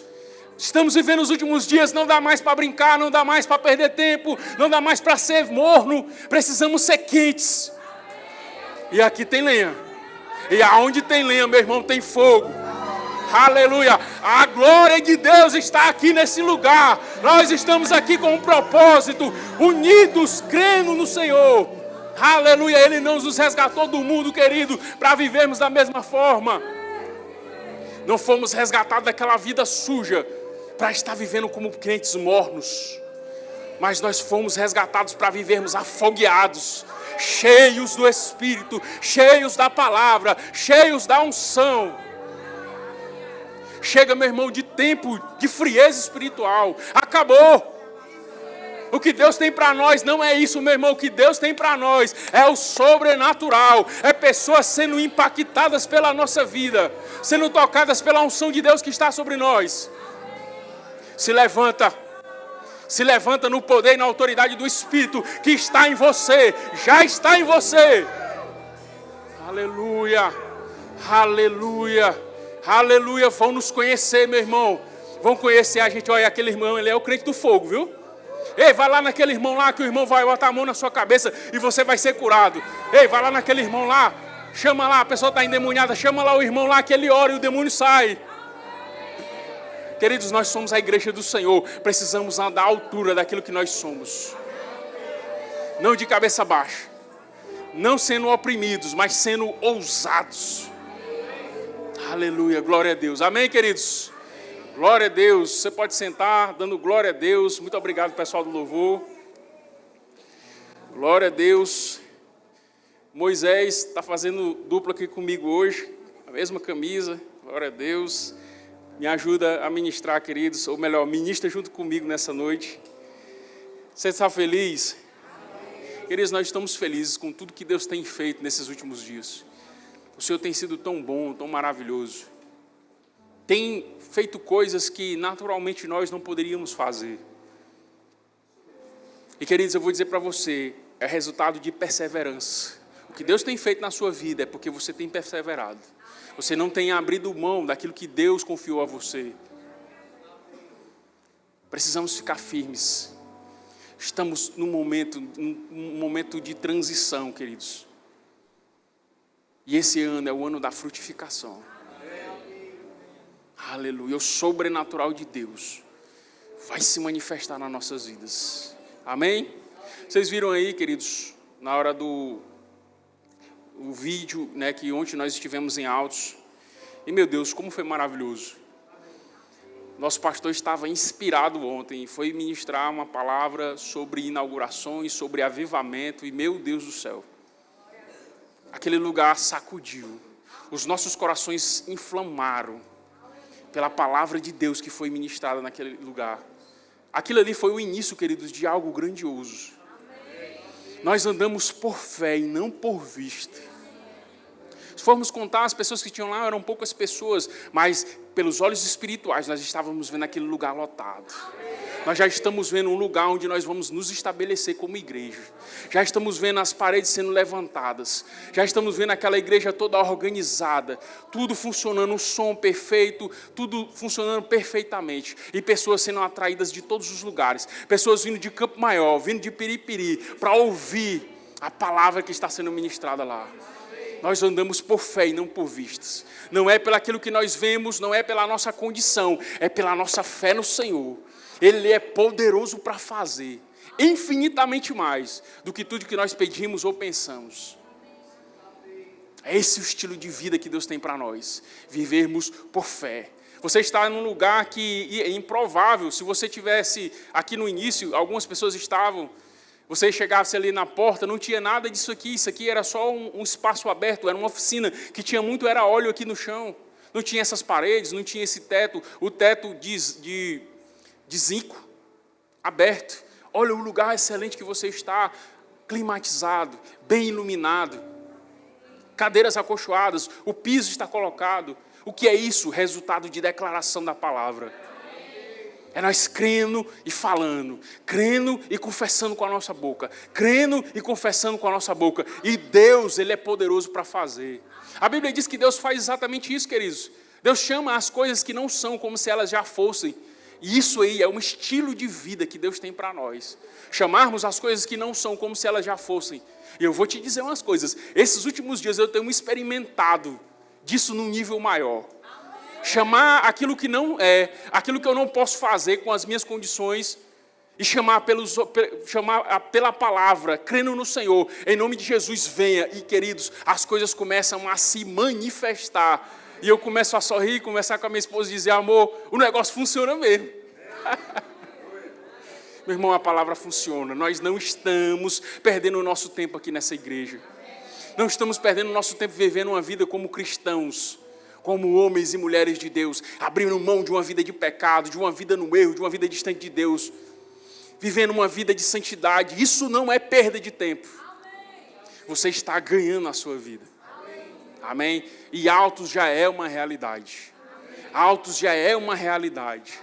Estamos vivendo os últimos dias, não dá mais para brincar, não dá mais para perder tempo, não dá mais para ser morno, precisamos ser quentes. E aqui tem lenha. E aonde tem lenha, meu irmão, tem fogo. Aleluia. A glória de Deus está aqui nesse lugar. Nós estamos aqui com um propósito, unidos, crendo no Senhor. Aleluia. Ele não nos resgatou do mundo, querido, para vivermos da mesma forma. Não fomos resgatados daquela vida suja para estar vivendo como crentes mornos. Mas nós fomos resgatados para vivermos afogueados, cheios do Espírito, cheios da palavra, cheios da unção. Chega, meu irmão, de tempo de frieza espiritual. Acabou. O que Deus tem para nós não é isso, meu irmão. O que Deus tem para nós é o sobrenatural. É pessoas sendo impactadas pela nossa vida, sendo tocadas pela unção de Deus que está sobre nós. Se levanta no poder e na autoridade do Espírito que está em você, já está em você. Aleluia, aleluia, aleluia. Vão nos conhecer, meu irmão. Vão conhecer a gente. Olha, aquele irmão, ele é o crente do fogo, viu? Ei, vai lá naquele irmão lá, que o irmão vai botar a mão na sua cabeça e você vai ser curado. Ei, vai lá naquele irmão lá, chama lá, a pessoa está endemoniada, chama lá o irmão lá, que ele ora e o demônio sai. Queridos, nós somos a igreja do Senhor, precisamos andar à altura daquilo que nós somos. Não de cabeça baixa, não sendo oprimidos, mas sendo ousados. Aleluia, glória a Deus. Amém, queridos? Glória a Deus. Você pode sentar, dando glória a Deus. Muito obrigado, pessoal do louvor. Glória a Deus. Moisés está fazendo dupla aqui comigo hoje, a mesma camisa. Glória a Deus. Me ajuda a ministrar, queridos, ou melhor, ministra junto comigo nessa noite. Você está feliz? Queridos, nós estamos felizes com tudo que Deus tem feito nesses últimos dias. O Senhor tem sido tão bom, tão maravilhoso. Tem feito coisas que naturalmente nós não poderíamos fazer. E, queridos, eu vou dizer para você, é resultado de perseverança. O que Deus tem feito na sua vida é porque você tem perseverado. Você não tem abrido mão daquilo que Deus confiou a você. Precisamos ficar firmes. Estamos num momento de transição, queridos. E esse ano é o ano da frutificação. Aleluia. O sobrenatural de Deus vai se manifestar nas nossas vidas. Amém? Vocês viram aí, queridos, na hora do vídeo, né, que ontem nós estivemos em Altos. E, meu Deus, como foi maravilhoso. Nosso pastor estava inspirado ontem, foi ministrar uma palavra sobre inaugurações, sobre avivamento, e, meu Deus do céu, aquele lugar sacudiu. Os nossos corações inflamaram pela palavra de Deus que foi ministrada naquele lugar. Aquilo ali foi o início, queridos, de algo grandioso. Nós andamos por fé e não por vista. Se formos contar, as pessoas que tinham lá eram poucas pessoas, mas pelos olhos espirituais nós estávamos vendo aquele lugar lotado. Nós já estamos vendo um lugar onde nós vamos nos estabelecer como igreja. Já estamos vendo as paredes sendo levantadas. Já estamos vendo aquela igreja toda organizada. Tudo funcionando, um som perfeito, tudo funcionando perfeitamente. E pessoas sendo atraídas de todos os lugares. Pessoas vindo de Campo Maior, vindo de Piripiri, para ouvir a palavra que está sendo ministrada lá. Nós andamos por fé e não por vistas. Não é pelo aquilo que nós vemos, não é pela nossa condição, é pela nossa fé no Senhor. Ele é poderoso para fazer infinitamente mais do que tudo que nós pedimos ou pensamos. É esse o estilo de vida que Deus tem para nós, vivermos por fé. Você está num lugar que é improvável. Se você tivesse aqui no início, algumas pessoas estavam, você chegasse ali na porta, não tinha nada disso aqui, isso aqui era só um espaço aberto, era uma oficina que tinha muito, era óleo aqui no chão. Não tinha essas paredes, não tinha esse teto, o teto de zinco, aberto. Olha o lugar excelente que você está, climatizado, bem iluminado, cadeiras acolchoadas, o piso está colocado. O que é isso? Resultado de declaração da palavra. É nós crendo e falando, crendo e confessando com a nossa boca, crendo e confessando com a nossa boca. E Deus, Ele é poderoso para fazer. A Bíblia diz que Deus faz exatamente isso, queridos. Deus chama as coisas que não são como se elas já fossem. E isso aí é um estilo de vida que Deus tem para nós. Chamarmos as coisas que não são como se elas já fossem. E eu vou te dizer umas coisas. Esses últimos dias eu tenho experimentado disso num nível maior. Chamar aquilo que não é, aquilo que eu não posso fazer com as minhas condições, e chamar pela palavra, crendo no Senhor, em nome de Jesus, venha. E, queridos, as coisas começam a se manifestar. E eu começo a sorrir, conversar com a minha esposa e dizer, amor, o negócio funciona mesmo. Meu irmão, a palavra funciona. Nós não estamos perdendo o nosso tempo aqui nessa igreja. Não estamos perdendo o nosso tempo vivendo uma vida como cristãos, como homens e mulheres de Deus, abrindo mão de uma vida de pecado, de uma vida no erro, de uma vida distante de Deus, vivendo uma vida de santidade. Isso não é perda de tempo. Você está ganhando a sua vida. Amém? E Altos já é uma realidade. Altos já é uma realidade.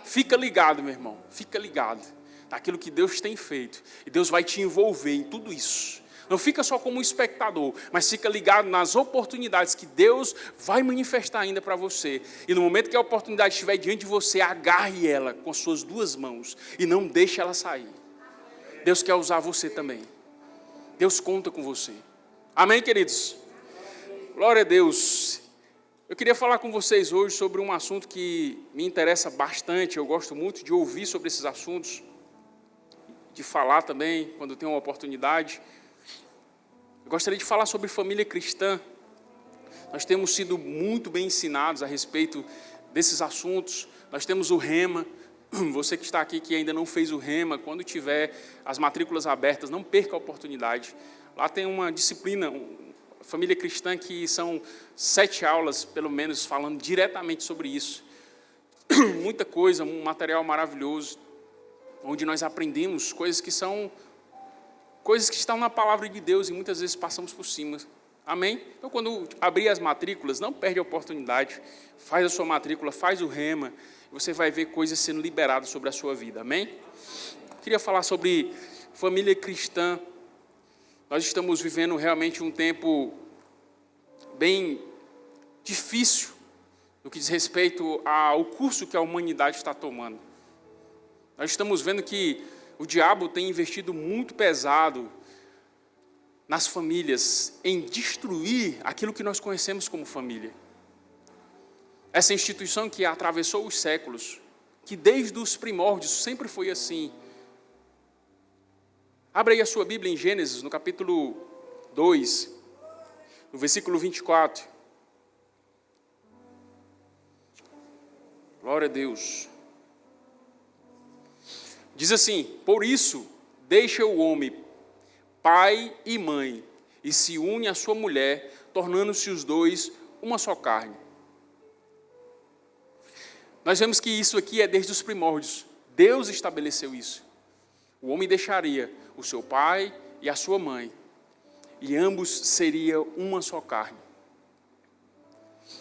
Fica ligado, meu irmão. Fica ligado naquilo que Deus tem feito. E Deus vai te envolver em tudo isso. Não fica só como espectador, mas fica ligado nas oportunidades que Deus vai manifestar ainda para você. E no momento que a oportunidade estiver diante de você, agarre ela com suas duas mãos e não deixe ela sair. Deus quer usar você também. Deus conta com você. Amém, queridos? Glória a Deus. Eu queria falar com vocês hoje sobre um assunto que me interessa bastante. Eu gosto muito de ouvir sobre esses assuntos, de falar também, quando tenho uma oportunidade. Eu gostaria de falar sobre família cristã. Nós temos sido muito bem ensinados a respeito desses assuntos. Nós temos o Rema. Você que está aqui que ainda não fez o Rema, quando tiver as matrículas abertas, não perca a oportunidade. Lá tem uma disciplina, família cristã, que são 7 aulas, pelo menos, falando diretamente sobre isso. Muita coisa, um material maravilhoso, onde nós aprendemos coisas que estão na palavra de Deus e muitas vezes passamos por cima. Amém? Então, quando abrir as matrículas, não perde a oportunidade. Faz a sua matrícula, faz o Rema, e você vai ver coisas sendo liberadas sobre a sua vida. Amém? Queria falar sobre família cristã. Nós estamos vivendo realmente um tempo bem difícil no que diz respeito ao curso que a humanidade está tomando. Nós estamos vendo que o diabo tem investido muito pesado nas famílias, em destruir aquilo que nós conhecemos como família. Essa instituição que atravessou os séculos, que desde os primórdios sempre foi assim. Abra aí a sua Bíblia em Gênesis, no capítulo 2, no versículo 24. Glória a Deus. Diz assim: por isso, deixa o homem pai e mãe, e se une à sua mulher, tornando-se os dois uma só carne. Nós vemos que isso aqui é desde os primórdios. Deus estabeleceu isso. O homem deixaria o seu pai e a sua mãe, e ambos seriam uma só carne.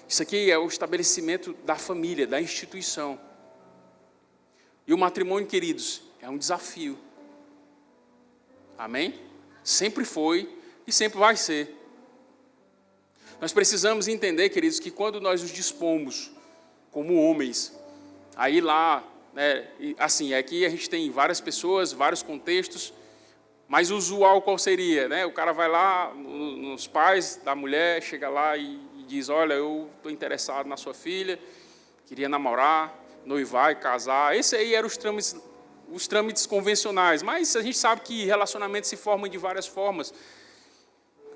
Isso aqui é o estabelecimento da família, da instituição. E o matrimônio, queridos, é um desafio. Amém? Sempre foi e sempre vai ser. Nós precisamos entender, queridos, que quando nós nos dispomos como homens, aí lá, né, assim, aqui a gente tem várias pessoas, vários contextos, mas o usual qual seria? Né? O cara vai lá nos pais da mulher, chega lá e diz: olha, eu estou interessado na sua filha, queria namorar, noivar e casar. Esse aí eram os trâmites convencionais, mas a gente sabe que relacionamentos se formam de várias formas.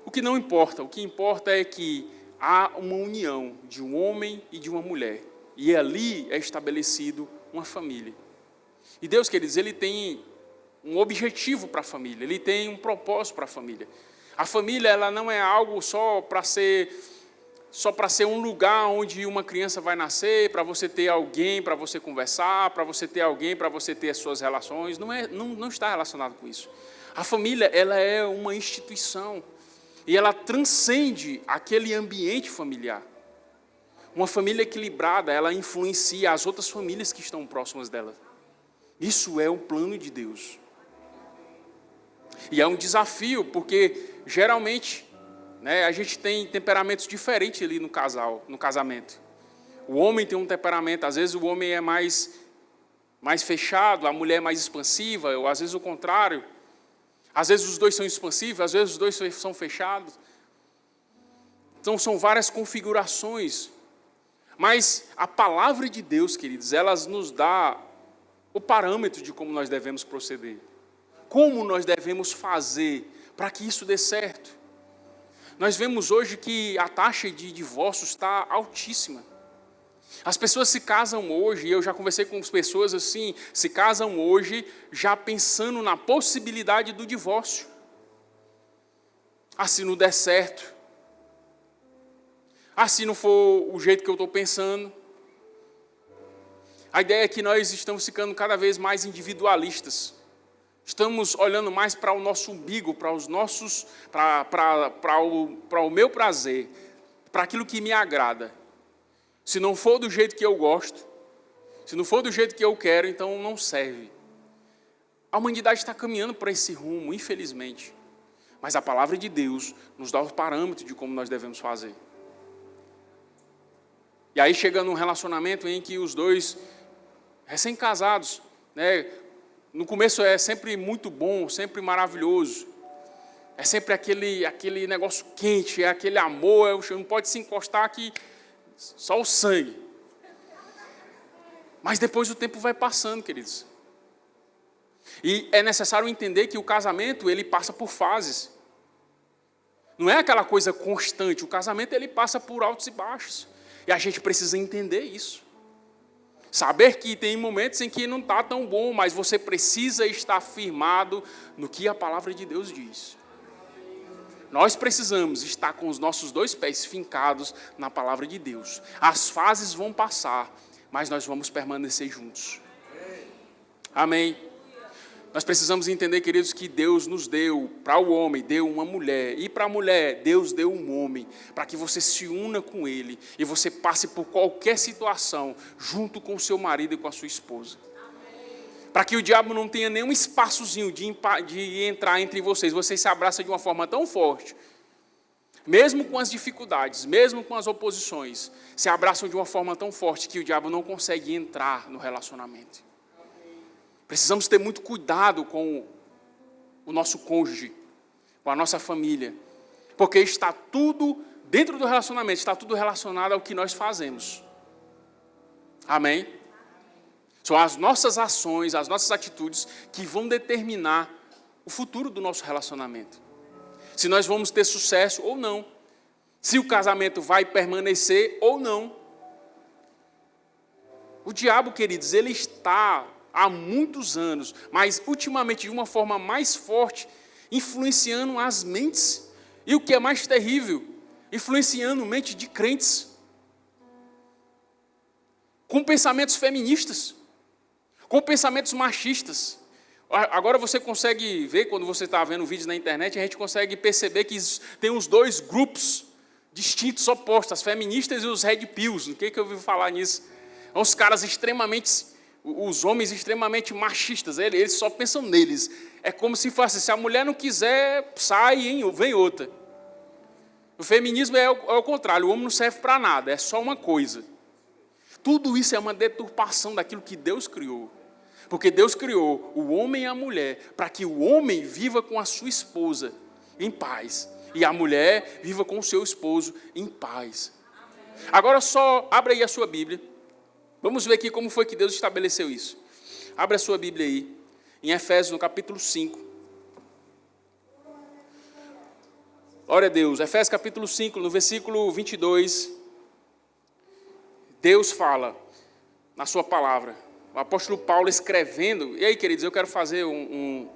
O que não importa, o que importa é que há uma união de um homem e de uma mulher, e ali é estabelecido uma família. E Deus, queridos, Ele tem um objetivo para a família, Ele tem um propósito para a família. A família, ela não é algo só para ser um lugar onde uma criança vai nascer, para você ter alguém para você conversar, para você ter alguém para você ter as suas relações. Não está relacionado com isso. A família, ela é uma instituição e ela transcende aquele ambiente familiar. Uma família equilibrada, ela influencia as outras famílias que estão próximas dela. Isso é um plano de Deus. E é um desafio, porque geralmente, né, a gente tem temperamentos diferentes ali no casamento. O homem tem um temperamento, às vezes o homem é mais mais fechado, a mulher mais expansiva, ou às vezes o contrário. Às vezes os dois são expansivos, às vezes os dois são fechados. Então são várias configurações. Mas a palavra de Deus, queridos, ela nos dá o parâmetro de como nós devemos proceder. Como nós devemos fazer para que isso dê certo. Nós vemos hoje que a taxa de divórcio está altíssima. As pessoas se casam hoje, e eu já conversei com pessoas assim, se casam hoje já pensando na possibilidade do divórcio. Se não der certo. Se não for o jeito que eu estou pensando. A ideia é que nós estamos ficando cada vez mais individualistas. Estamos olhando mais para o nosso umbigo, para o meu prazer, para aquilo que me agrada. Se não for do jeito que eu gosto, se não for do jeito que eu quero, então não serve. A humanidade está caminhando para esse rumo, infelizmente. Mas a palavra de Deus nos dá os parâmetros de como nós devemos fazer. E aí chega num relacionamento em que os dois, recém-casados, né, no começo é sempre muito bom, sempre maravilhoso. É sempre aquele negócio quente, é aquele amor, não pode se encostar aqui, só o sangue. Mas depois o tempo vai passando, queridos. E é necessário entender que o casamento, ele passa por fases. Não é aquela coisa constante, o casamento ele passa por altos e baixos. E a gente precisa entender isso. Saber que tem momentos em que não está tão bom, mas você precisa estar firmado no que a palavra de Deus diz. Nós precisamos estar com os nossos dois pés fincados na palavra de Deus. As fases vão passar, mas nós vamos permanecer juntos. Amém. Nós precisamos entender, queridos, que Deus nos deu, para o homem, deu uma mulher. E para a mulher, Deus deu um homem, para que você se una com ele e você passe por qualquer situação, junto com o seu marido e com a sua esposa. Para que o diabo não tenha nenhum espaçozinho de entrar entre vocês. Vocês se abraçam de uma forma tão forte, mesmo com as dificuldades, mesmo com as oposições, se abraçam de uma forma tão forte que o diabo não consegue entrar no relacionamento. Precisamos ter muito cuidado com o nosso cônjuge, com a nossa família, porque está tudo, dentro do relacionamento, está tudo relacionado ao que nós fazemos. Amém? São as nossas ações, as nossas atitudes que vão determinar o futuro do nosso relacionamento. Se nós vamos ter sucesso ou não. Se o casamento vai permanecer ou não. O diabo, queridos, ele está há muitos anos, mas ultimamente de uma forma mais forte, influenciando as mentes. E o que é mais terrível, influenciando a mente de crentes. Com pensamentos feministas. Com pensamentos machistas. Agora você consegue ver, quando você está vendo vídeos na internet, a gente consegue perceber que tem uns dois grupos distintos, opostos, as feministas e os red pills. O que eu ouvi falar nisso? São os caras os homens extremamente machistas, eles só pensam neles. É como se fosse, se a mulher não quiser, sai e vem outra. O feminismo é o contrário, o homem não serve para nada, é só uma coisa. Tudo isso é uma deturpação daquilo que Deus criou. Porque Deus criou o homem e a mulher para que o homem viva com a sua esposa em paz e a mulher viva com o seu esposo em paz. Agora só abra aí a sua Bíblia. Vamos ver aqui como foi que Deus estabeleceu isso. Abra a sua Bíblia aí, em Efésios, no capítulo 5. Glória a Deus. Efésios, capítulo 5, no versículo 22. Deus fala na sua palavra. O apóstolo Paulo escrevendo. E aí, queridos, eu quero fazer um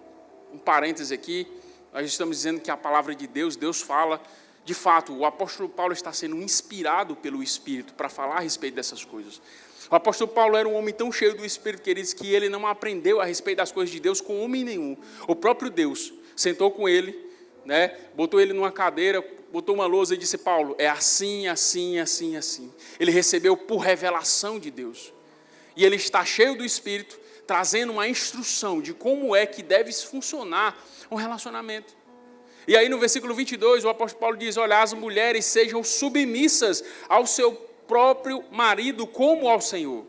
parêntese aqui. Nós estamos dizendo que a palavra de Deus, Deus fala. De fato, o apóstolo Paulo está sendo inspirado pelo Espírito para falar a respeito dessas coisas. O apóstolo Paulo era um homem tão cheio do Espírito, queridos, que ele não aprendeu a respeito das coisas de Deus com homem nenhum. O próprio Deus sentou com ele, né, botou ele numa cadeira, botou uma lousa e disse: Paulo, é assim, assim, assim, assim. Ele recebeu por revelação de Deus. E ele está cheio do Espírito, trazendo uma instrução de como é que deve funcionar um relacionamento. E aí no versículo 22, o apóstolo Paulo diz: olha, as mulheres sejam submissas ao seu próprio marido como ao Senhor.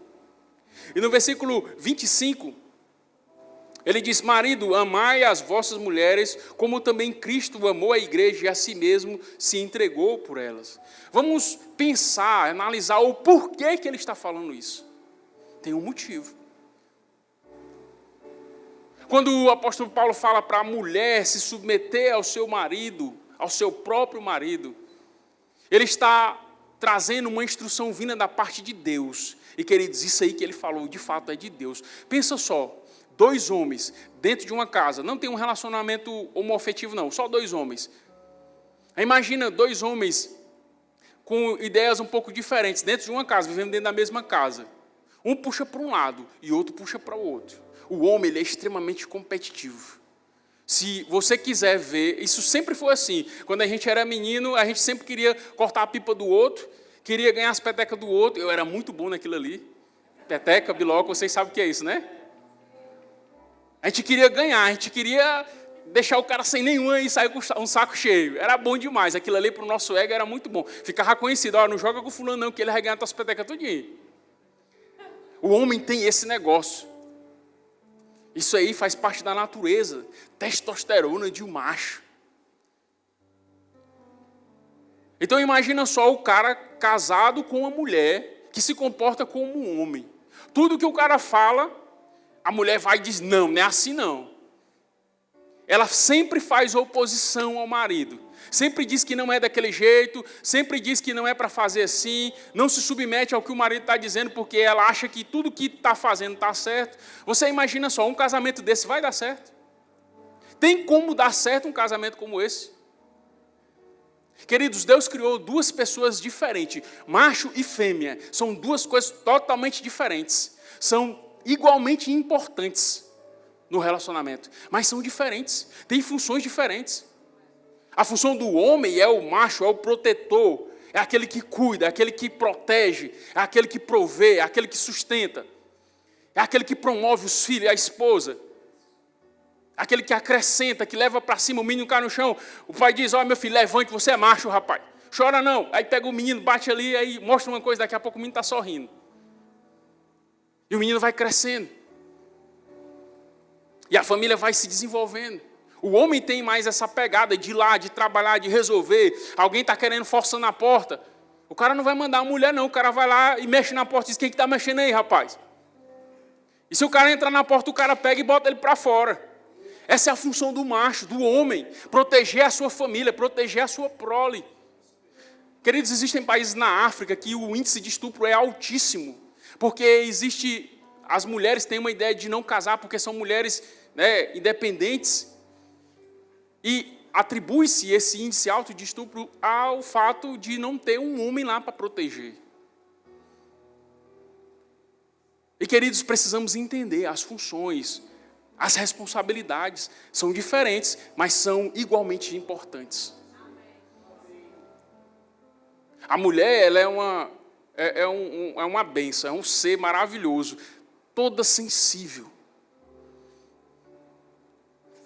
E no versículo 25, ele diz: marido, amai as vossas mulheres, como também Cristo amou a igreja e a si mesmo se entregou por elas. Vamos pensar, analisar o porquê que ele está falando isso. Tem um motivo. Quando o apóstolo Paulo fala para a mulher se submeter ao seu marido, ao seu próprio marido, ele está trazendo uma instrução vinda da parte de Deus. E, queridos, isso aí que ele falou, de fato, é de Deus. Pensa só, 2 homens dentro de uma casa, não tem um relacionamento homoafetivo não, só 2 homens. Imagina 2 homens com ideias um pouco diferentes, dentro de uma casa, vivendo dentro da mesma casa. Um puxa para um lado e outro puxa para o outro. O homem, ele é extremamente competitivo. Se você quiser ver, isso sempre foi assim. Quando a gente era menino, a gente sempre queria cortar a pipa do outro, queria ganhar as petecas do outro. Eu era muito bom naquilo ali. Peteca, biloca, vocês sabem o que é isso, né? A gente queria ganhar, a gente queria deixar o cara sem nenhuma e sair com um saco cheio. Era bom demais, aquilo ali para o nosso ego era muito bom. Ficava conhecido, não joga com o fulano não, que ele vai ganhar tuas petecas tudinho. O homem tem esse negócio. Isso aí faz parte da natureza, testosterona de um macho. Então imagina só o cara casado com uma mulher que se comporta como um homem. Tudo que o cara fala, a mulher vai e diz, não é assim não. Ela sempre faz oposição ao marido. Sempre diz que não é daquele jeito, sempre diz que não é para fazer assim, não se submete ao que o marido está dizendo, porque ela acha que tudo que está fazendo está certo. Você imagina só, um casamento desse vai dar certo? Tem como dar certo um casamento como esse? Queridos, Deus criou 2 pessoas diferentes, macho e fêmea. São 2 coisas totalmente diferentes. São igualmente importantes no relacionamento, mas são diferentes, têm funções diferentes. A função do homem é o macho, é o protetor, é aquele que cuida, é aquele que protege, é aquele que provê, é aquele que sustenta, é aquele que promove os filhos e a esposa, é aquele que acrescenta, que leva para cima, o menino cai no chão, o pai diz, meu filho, levante, você é macho, rapaz, chora não, aí pega o menino, bate ali, aí mostra uma coisa, daqui a pouco o menino está sorrindo, e o menino vai crescendo, e a família vai se desenvolvendo. O homem tem mais essa pegada de ir lá, de trabalhar, de resolver. Alguém está querendo, forçando a porta. O cara não vai mandar a mulher, não. O cara vai lá e mexe na porta e diz, quem que está mexendo aí, rapaz? E se o cara entrar na porta, o cara pega e bota ele para fora. Essa é a função do macho, do homem. Proteger a sua família, proteger a sua prole. Queridos, existem países na África que o índice de estupro é altíssimo. Porque as mulheres têm uma ideia de não casar porque são mulheres, né, independentes. E atribui-se esse índice alto de estupro ao fato de não ter um homem lá para proteger. E, queridos, precisamos entender as funções, as responsabilidades. São diferentes, mas são igualmente importantes. A mulher, ela é uma bênção, é um ser maravilhoso, toda sensível.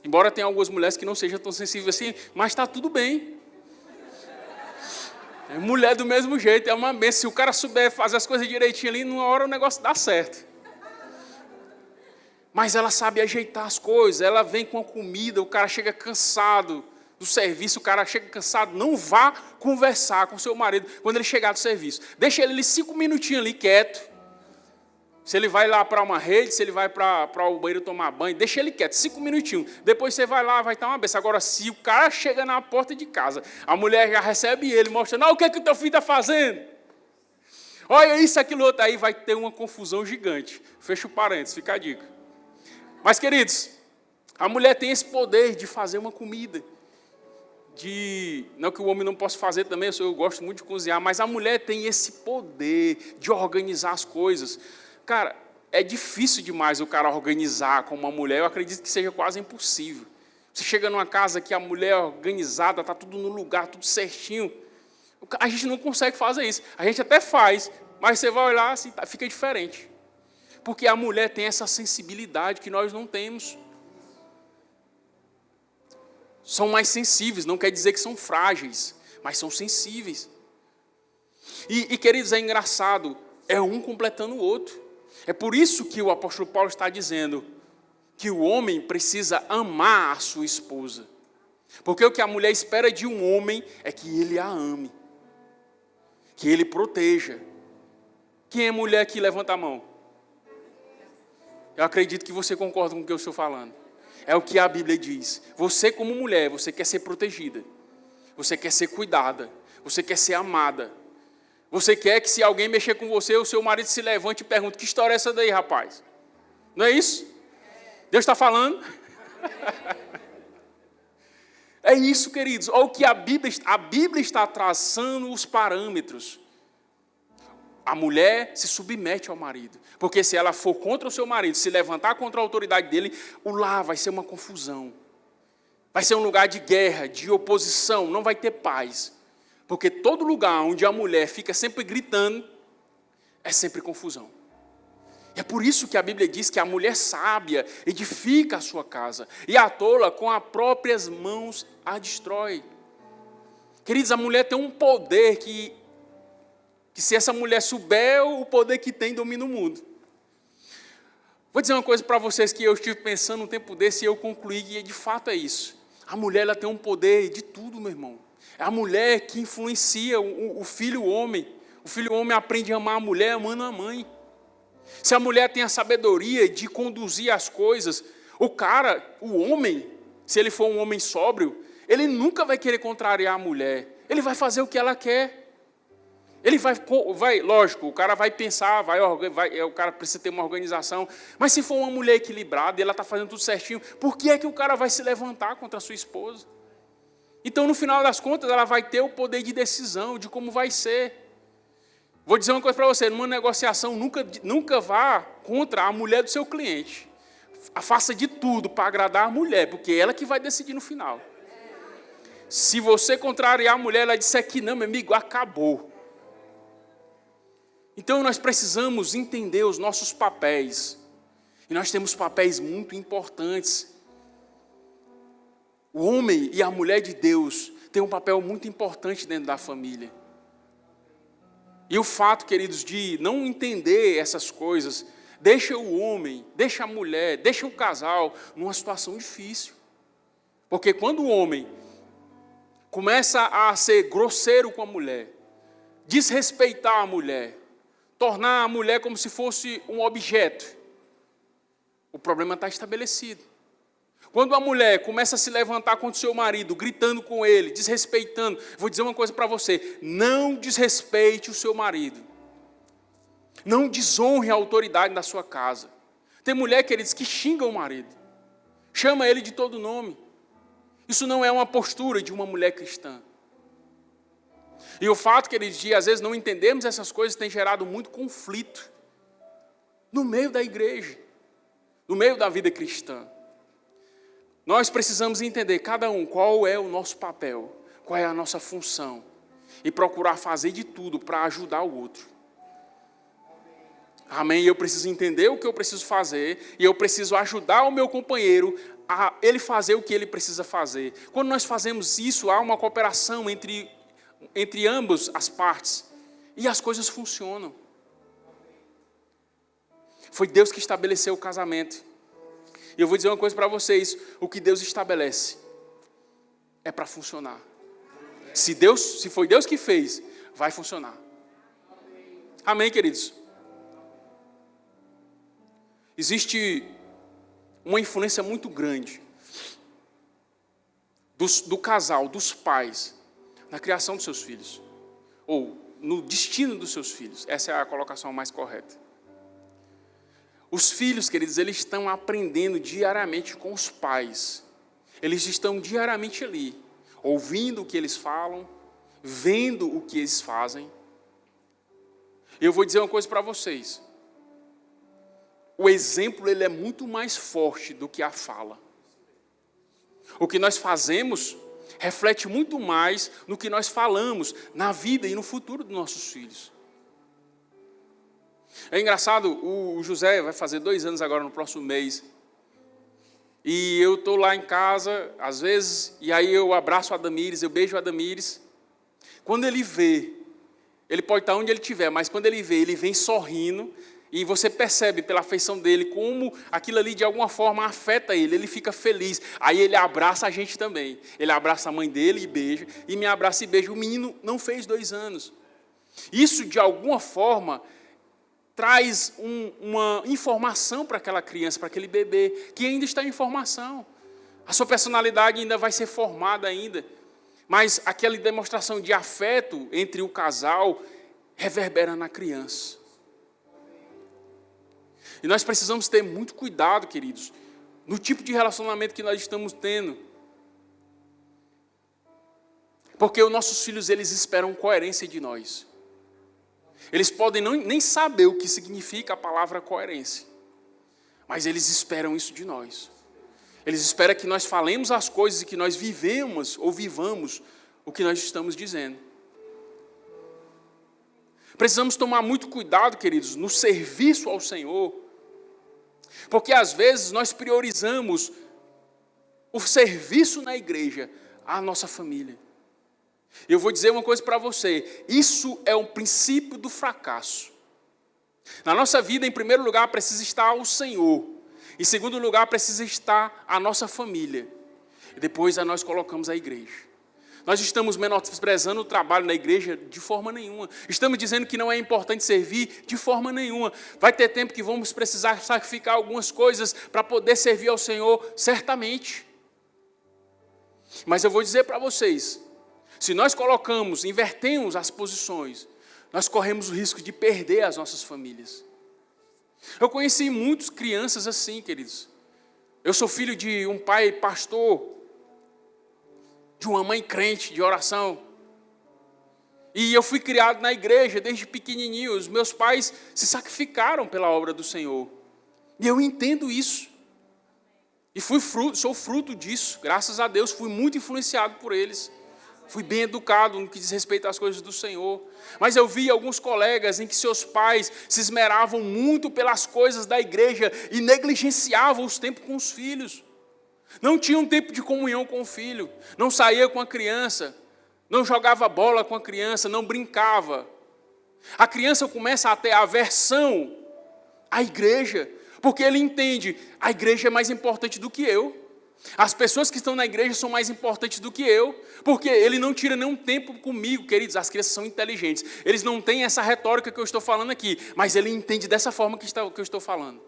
Embora tenha algumas mulheres que não sejam tão sensíveis assim, mas está tudo bem. É mulher do mesmo jeito, é uma bênção. Se o cara souber fazer as coisas direitinho ali, numa hora o negócio dá certo. Mas ela sabe ajeitar as coisas, ela vem com a comida, o cara chega cansado do serviço, o cara chega cansado, não vá conversar com seu marido quando ele chegar do serviço. Deixa ele ali 5 minutinhos ali quieto. Se ele vai lá para uma rede, se ele vai para o banheiro tomar banho, deixa ele quieto, 5 minutinhos. Depois você vai lá, vai estar uma benção. Agora, se o cara chega na porta de casa, a mulher já recebe ele, mostrando, o que é que o teu filho está fazendo? Olha isso, aquilo outro. Aí vai ter uma confusão gigante. Fecha o parênteses, fica a dica. Mas, queridos, a mulher tem esse poder de fazer uma comida. Não que o homem não possa fazer também, eu gosto muito de cozinhar, mas a mulher tem esse poder de organizar as coisas. Cara, é difícil demais o cara organizar com uma mulher, eu acredito que seja quase impossível. Você chega numa casa que a mulher é organizada, está tudo no lugar, tudo certinho. A gente não consegue fazer isso. A gente até faz, mas você vai olhar assim, fica diferente. Porque a mulher tem essa sensibilidade que nós não temos. São mais sensíveis, não quer dizer que são frágeis, mas são sensíveis. E queridos, é engraçado, é um completando o outro. É por isso que o apóstolo Paulo está dizendo que o homem precisa amar a sua esposa. Porque o que a mulher espera de um homem é que ele a ame, que ele proteja. Quem é mulher aqui? Levanta a mão. Eu acredito que você concorda com o que eu estou falando. É o que a Bíblia diz. Você como mulher, você quer ser protegida. Você quer ser cuidada. Você quer ser amada. Você quer que se alguém mexer com você, o seu marido se levante e pergunte: que história é essa daí, rapaz? Não é isso? Deus está falando? É isso, queridos. Olha o que a Bíblia está traçando os parâmetros. A mulher se submete ao marido. Porque se ela for contra o seu marido, se levantar contra a autoridade dele, o lar vai ser uma confusão. Vai ser um lugar de guerra, de oposição, não vai ter paz. Porque todo lugar onde a mulher fica sempre gritando, é sempre confusão. É por isso que a Bíblia diz que a mulher sábia edifica a sua casa, e a tola com as próprias mãos a destrói. Queridos, a mulher tem um poder que se essa mulher souber o poder que tem, domina o mundo. Vou dizer uma coisa para vocês que eu estive pensando um tempo desse e eu concluí que de fato é isso. A mulher ela tem um poder de tudo, meu irmão. É a mulher que influencia o filho homem. O filho homem aprende a amar a mulher amando a mãe. Se a mulher tem a sabedoria de conduzir as coisas, o homem, se ele for um homem sóbrio, ele nunca vai querer contrariar a mulher. Ele vai fazer o que ela quer. Ele vai, lógico, o cara vai pensar, o cara precisa ter uma organização. Mas se for uma mulher equilibrada e ela está fazendo tudo certinho, por que é que o cara vai se levantar contra a sua esposa? Então, no final das contas, ela vai ter o poder de decisão, de como vai ser. Vou dizer uma coisa para você, numa negociação, nunca vá contra a mulher do seu cliente. Faça de tudo para agradar a mulher, porque é ela que vai decidir no final. Se você contrariar a mulher, ela disser que não, meu amigo, acabou. Então, nós precisamos entender os nossos papéis. E nós temos papéis muito importantes. O homem e a mulher de Deus têm um papel muito importante dentro da família. E o fato, queridos, de não entender essas coisas, deixa o homem, deixa a mulher, deixa o casal numa situação difícil. Porque quando o homem começa a ser grosseiro com a mulher, desrespeitar a mulher, tornar a mulher como se fosse um objeto, o problema está estabelecido. Quando a mulher começa a se levantar contra o seu marido, gritando com ele, desrespeitando, vou dizer uma coisa para você: não desrespeite o seu marido. Não desonre a autoridade da sua casa. Tem mulher, queridos, que xinga o marido, chama ele de todo nome. Isso não é uma postura de uma mulher cristã. E o fato, queridos, de às vezes não entendermos essas coisas tem gerado muito conflito no meio da igreja, no meio da vida cristã. Nós precisamos entender, cada um, qual é o nosso papel, qual é a nossa função, e procurar fazer de tudo para ajudar o outro. Amém? Eu preciso entender o que eu preciso fazer, e eu preciso ajudar o meu companheiro a ele fazer o que ele precisa fazer. Quando nós fazemos isso, há uma cooperação entre ambas as partes, e as coisas funcionam. Foi Deus que estabeleceu o casamento. E eu vou dizer uma coisa para vocês: o que Deus estabelece é para funcionar. Se foi Deus que fez, vai funcionar. Amém, queridos? Existe uma influência muito grande do casal, dos pais, na criação dos seus filhos, ou no destino dos seus filhos. Essa é a colocação mais correta. Os filhos, queridos, eles estão aprendendo diariamente com os pais. Eles estão diariamente ali, ouvindo o que eles falam, vendo o que eles fazem. Eu vou dizer uma coisa para vocês. O exemplo, ele é muito mais forte do que a fala. O que nós fazemos reflete muito mais no que nós falamos na vida e no futuro dos nossos filhos. É engraçado, o José vai fazer 2 anos agora no próximo mês. E eu estou lá em casa, às vezes, e aí eu abraço a Adamires, eu beijo a Adamires. Quando ele vê, ele pode estar onde ele estiver, mas quando ele vê, ele vem sorrindo, E você percebe pela afeição dele como aquilo ali de alguma forma afeta ele fica feliz. Aí ele abraça a gente também. Ele abraça a mãe dele e beija, e me abraça e beija. O menino não fez 2 anos. Isso, de alguma forma, traz uma informação para aquela criança, para aquele bebê, que ainda está em formação. A sua personalidade ainda vai ser formada ainda. Mas aquela demonstração de afeto entre o casal reverbera na criança. E nós precisamos ter muito cuidado, queridos, no tipo de relacionamento que nós estamos tendo. Porque os nossos filhos, eles esperam coerência de nós. Eles podem nem saber o que significa a palavra coerência. Mas eles esperam isso de nós. Eles esperam que nós falemos as coisas e que nós vivemos ou vivamos o que nós estamos dizendo. Precisamos tomar muito cuidado, queridos, no serviço ao Senhor. Porque às vezes nós priorizamos o serviço na igreja à nossa família. Eu vou dizer uma coisa para você, isso é um princípio do fracasso. Na nossa vida, em primeiro lugar, precisa estar o Senhor. Em segundo lugar, precisa estar a nossa família. E depois nós colocamos a igreja. Nós estamos menosprezando o trabalho na igreja de forma nenhuma. Estamos dizendo que não é importante servir de forma nenhuma. Vai ter tempo que vamos precisar sacrificar algumas coisas para poder servir ao Senhor, certamente. Mas eu vou dizer para vocês, se nós invertemos as posições, nós corremos o risco de perder as nossas famílias. Eu conheci muitas crianças assim, queridos. Eu sou filho de um pai pastor, de uma mãe crente de oração. E eu fui criado na igreja desde pequenininho. Os meus pais se sacrificaram pela obra do Senhor. E eu entendo isso. E sou fruto disso. Graças a Deus, fui muito influenciado por eles. Fui bem educado no que diz respeito às coisas do Senhor. Mas eu vi alguns colegas em que seus pais se esmeravam muito pelas coisas da igreja e negligenciavam os tempos com os filhos. Não tinha um tempo de comunhão com o filho, não saía com a criança, não jogava bola com a criança, não brincava. A criança começa a ter aversão à igreja, porque ele entende, a igreja é mais importante do que eu. As pessoas que estão na igreja são mais importantes do que eu, porque ele não tira nenhum tempo comigo, queridos. As crianças são inteligentes, eles não têm essa retórica que eu estou falando aqui, mas ele entende dessa forma que eu estou falando.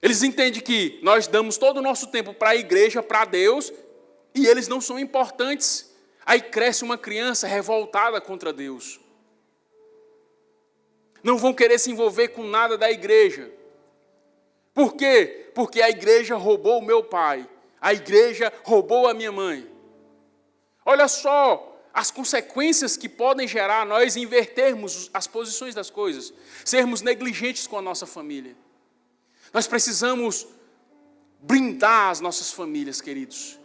Eles entendem que nós damos todo o nosso tempo para a igreja, para Deus, e eles não são importantes. Aí cresce uma criança revoltada contra Deus. Não vão querer se envolver com nada da igreja. Por quê? Porque a igreja roubou o meu pai. A igreja roubou a minha mãe. Olha só as consequências que podem gerar nós invertermos as posições das coisas. Sermos negligentes com a nossa família. Nós precisamos blindar as nossas famílias, queridos.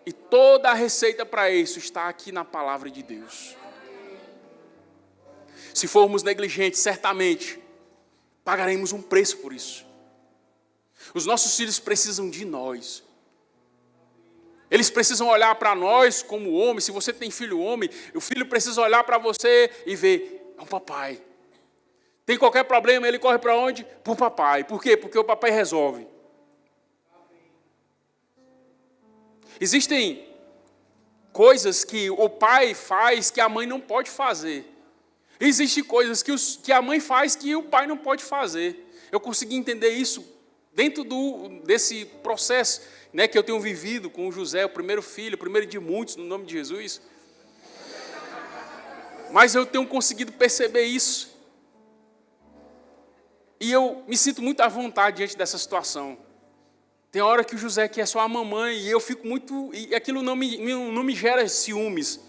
E toda a receita para isso está aqui na palavra de Deus. Se formos negligentes, certamente pagaremos um preço por isso. Os nossos filhos precisam de nós. Eles precisam olhar para nós como homem. Se você tem filho homem, o filho precisa olhar para você e ver, é um papai. Tem qualquer problema, ele corre para onde? Para o papai. Por quê? Porque o papai resolve. Existem coisas que o pai faz que a mãe não pode fazer. Existem coisas que a mãe faz que o pai não pode fazer. Eu consegui entender isso dentro desse processo, né, que eu tenho vivido com o José, o primeiro filho, o primeiro de muitos, no nome de Jesus. Mas eu tenho conseguido perceber isso. E eu me sinto muito à vontade diante dessa situação. Tem hora que o José quer só a mamãe e eu fico muito... E aquilo não me gera ciúmes.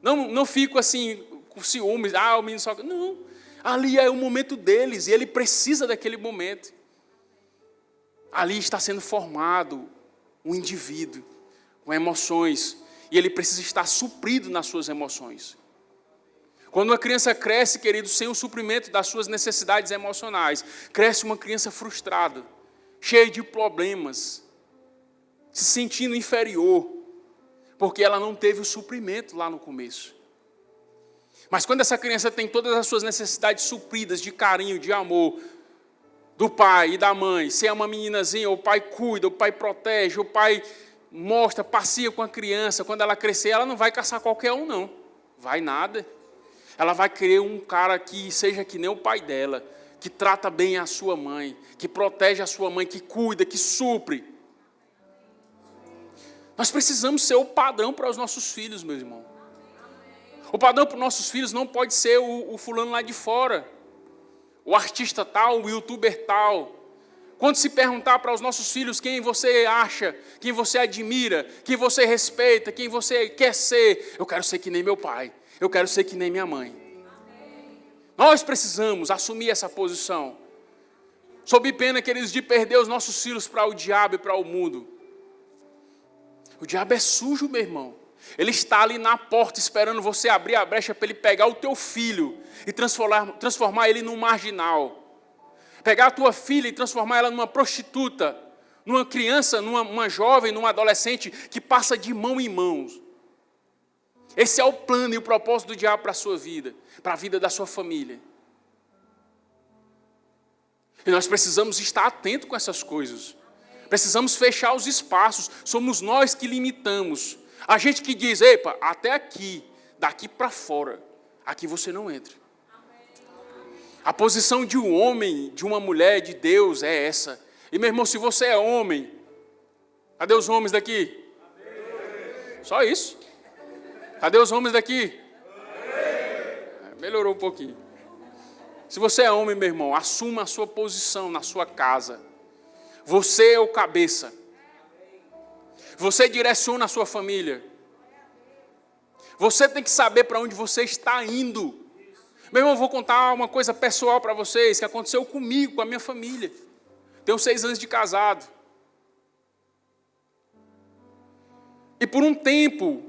Não fico assim com ciúmes. O menino só... Não. Ali é o momento deles e ele precisa daquele momento. Ali está sendo formado um indivíduo com emoções. E ele precisa estar suprido nas suas emoções. Quando uma criança cresce, querido, sem o suprimento das suas necessidades emocionais, cresce uma criança frustrada, cheia de problemas, se sentindo inferior, porque ela não teve o suprimento lá no começo. Mas quando essa criança tem todas as suas necessidades supridas de carinho, de amor, do pai e da mãe, se é uma meninazinha, o pai cuida, o pai protege, o pai mostra, passeia com a criança, quando ela crescer, ela não vai caçar qualquer um, não. Vai nada. Ela vai querer um cara que seja que nem o pai dela, que trata bem a sua mãe, que protege a sua mãe, que cuida, que supre. Nós precisamos ser o padrão para os nossos filhos, meu irmão. O padrão para os nossos filhos não pode ser o fulano lá de fora, o artista tal, o youtuber tal. Quando se perguntar para os nossos filhos quem você acha, quem você admira, quem você respeita, quem você quer ser, eu quero ser que nem meu pai, eu quero ser que nem minha mãe. Nós precisamos assumir essa posição. Sob pena, queridos, de perder os nossos filhos para o diabo e para o mundo. O diabo é sujo, meu irmão. Ele está ali na porta esperando você abrir a brecha para ele pegar o teu filho e transformar ele num marginal. Pegar a tua filha e transformar ela numa prostituta, numa criança, numa jovem, numa adolescente que passa de mão em mãos. Esse é o plano e o propósito do diabo para a sua vida, para a vida da sua família. E nós precisamos estar atentos com essas coisas. Precisamos fechar os espaços. Somos nós que limitamos. A gente que diz, epa, até aqui, daqui para fora, aqui você não entra. A posição de um homem, de uma mulher, de Deus é essa. E meu irmão, se você é homem, cadê os homens daqui? Só isso. Cadê os homens daqui? Melhorou um pouquinho. Se você é homem, meu irmão, assuma a sua posição na sua casa. Você é o cabeça. Você direciona a sua família. Você tem que saber para onde você está indo. Meu irmão, eu vou contar uma coisa pessoal para vocês, que aconteceu comigo, com a minha família. Tenho 6 anos de casado. E por um tempo,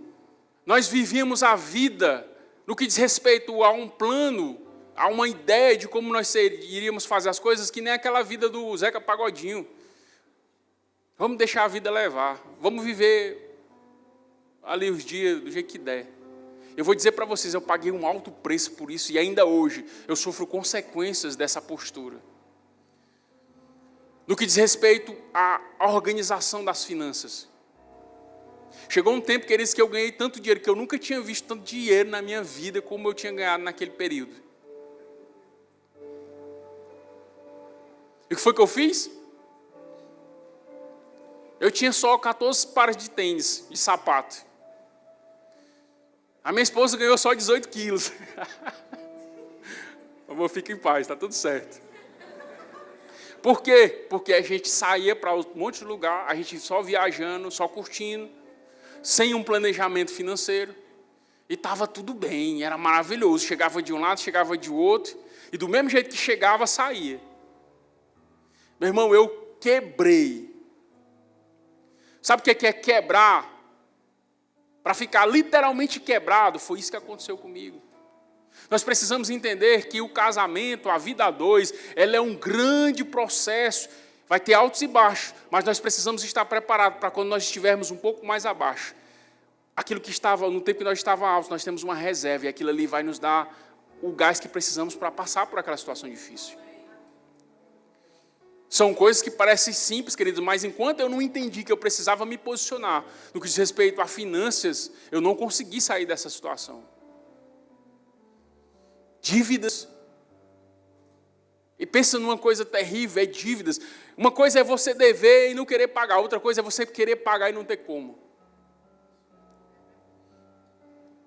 nós vivíamos a vida no que diz respeito a um plano, a uma ideia de como nós iríamos fazer as coisas, que nem aquela vida do Zeca Pagodinho. Vamos deixar a vida levar. Vamos viver ali os dias do jeito que der. Eu vou dizer para vocês, eu paguei um alto preço por isso e ainda hoje eu sofro consequências dessa postura. No que diz respeito à organização das finanças. Chegou um tempo, queridos, que eu ganhei tanto dinheiro, que eu nunca tinha visto tanto dinheiro na minha vida como eu tinha ganhado naquele período. E o que foi que eu fiz? Eu tinha só 14 pares de tênis, de sapato. A minha esposa ganhou só 18 quilos. Amor, fica em paz, está tudo certo. Por quê? Porque a gente saía para um monte de lugar, a gente só viajando, só curtindo, sem um planejamento financeiro. E estava tudo bem, era maravilhoso. Chegava de um lado, chegava de outro. E do mesmo jeito que chegava, saía. Meu irmão, eu quebrei. Sabe o que é quebrar? Para ficar literalmente quebrado, foi isso que aconteceu comigo. Nós precisamos entender que o casamento, a vida a dois, ela é um grande processo. Vai ter altos e baixos, mas nós precisamos estar preparados para quando nós estivermos um pouco mais abaixo. Aquilo que estava, no tempo que nós estávamos altos, nós temos uma reserva, e aquilo ali vai nos dar o gás que precisamos para passar por aquela situação difícil. São coisas que parecem simples, queridos, mas enquanto eu não entendi que eu precisava me posicionar no que diz respeito a finanças, eu não consegui sair dessa situação. Dívidas. E pensa numa coisa terrível, é dívidas. Uma coisa é você dever e não querer pagar, outra coisa é você querer pagar e não ter como.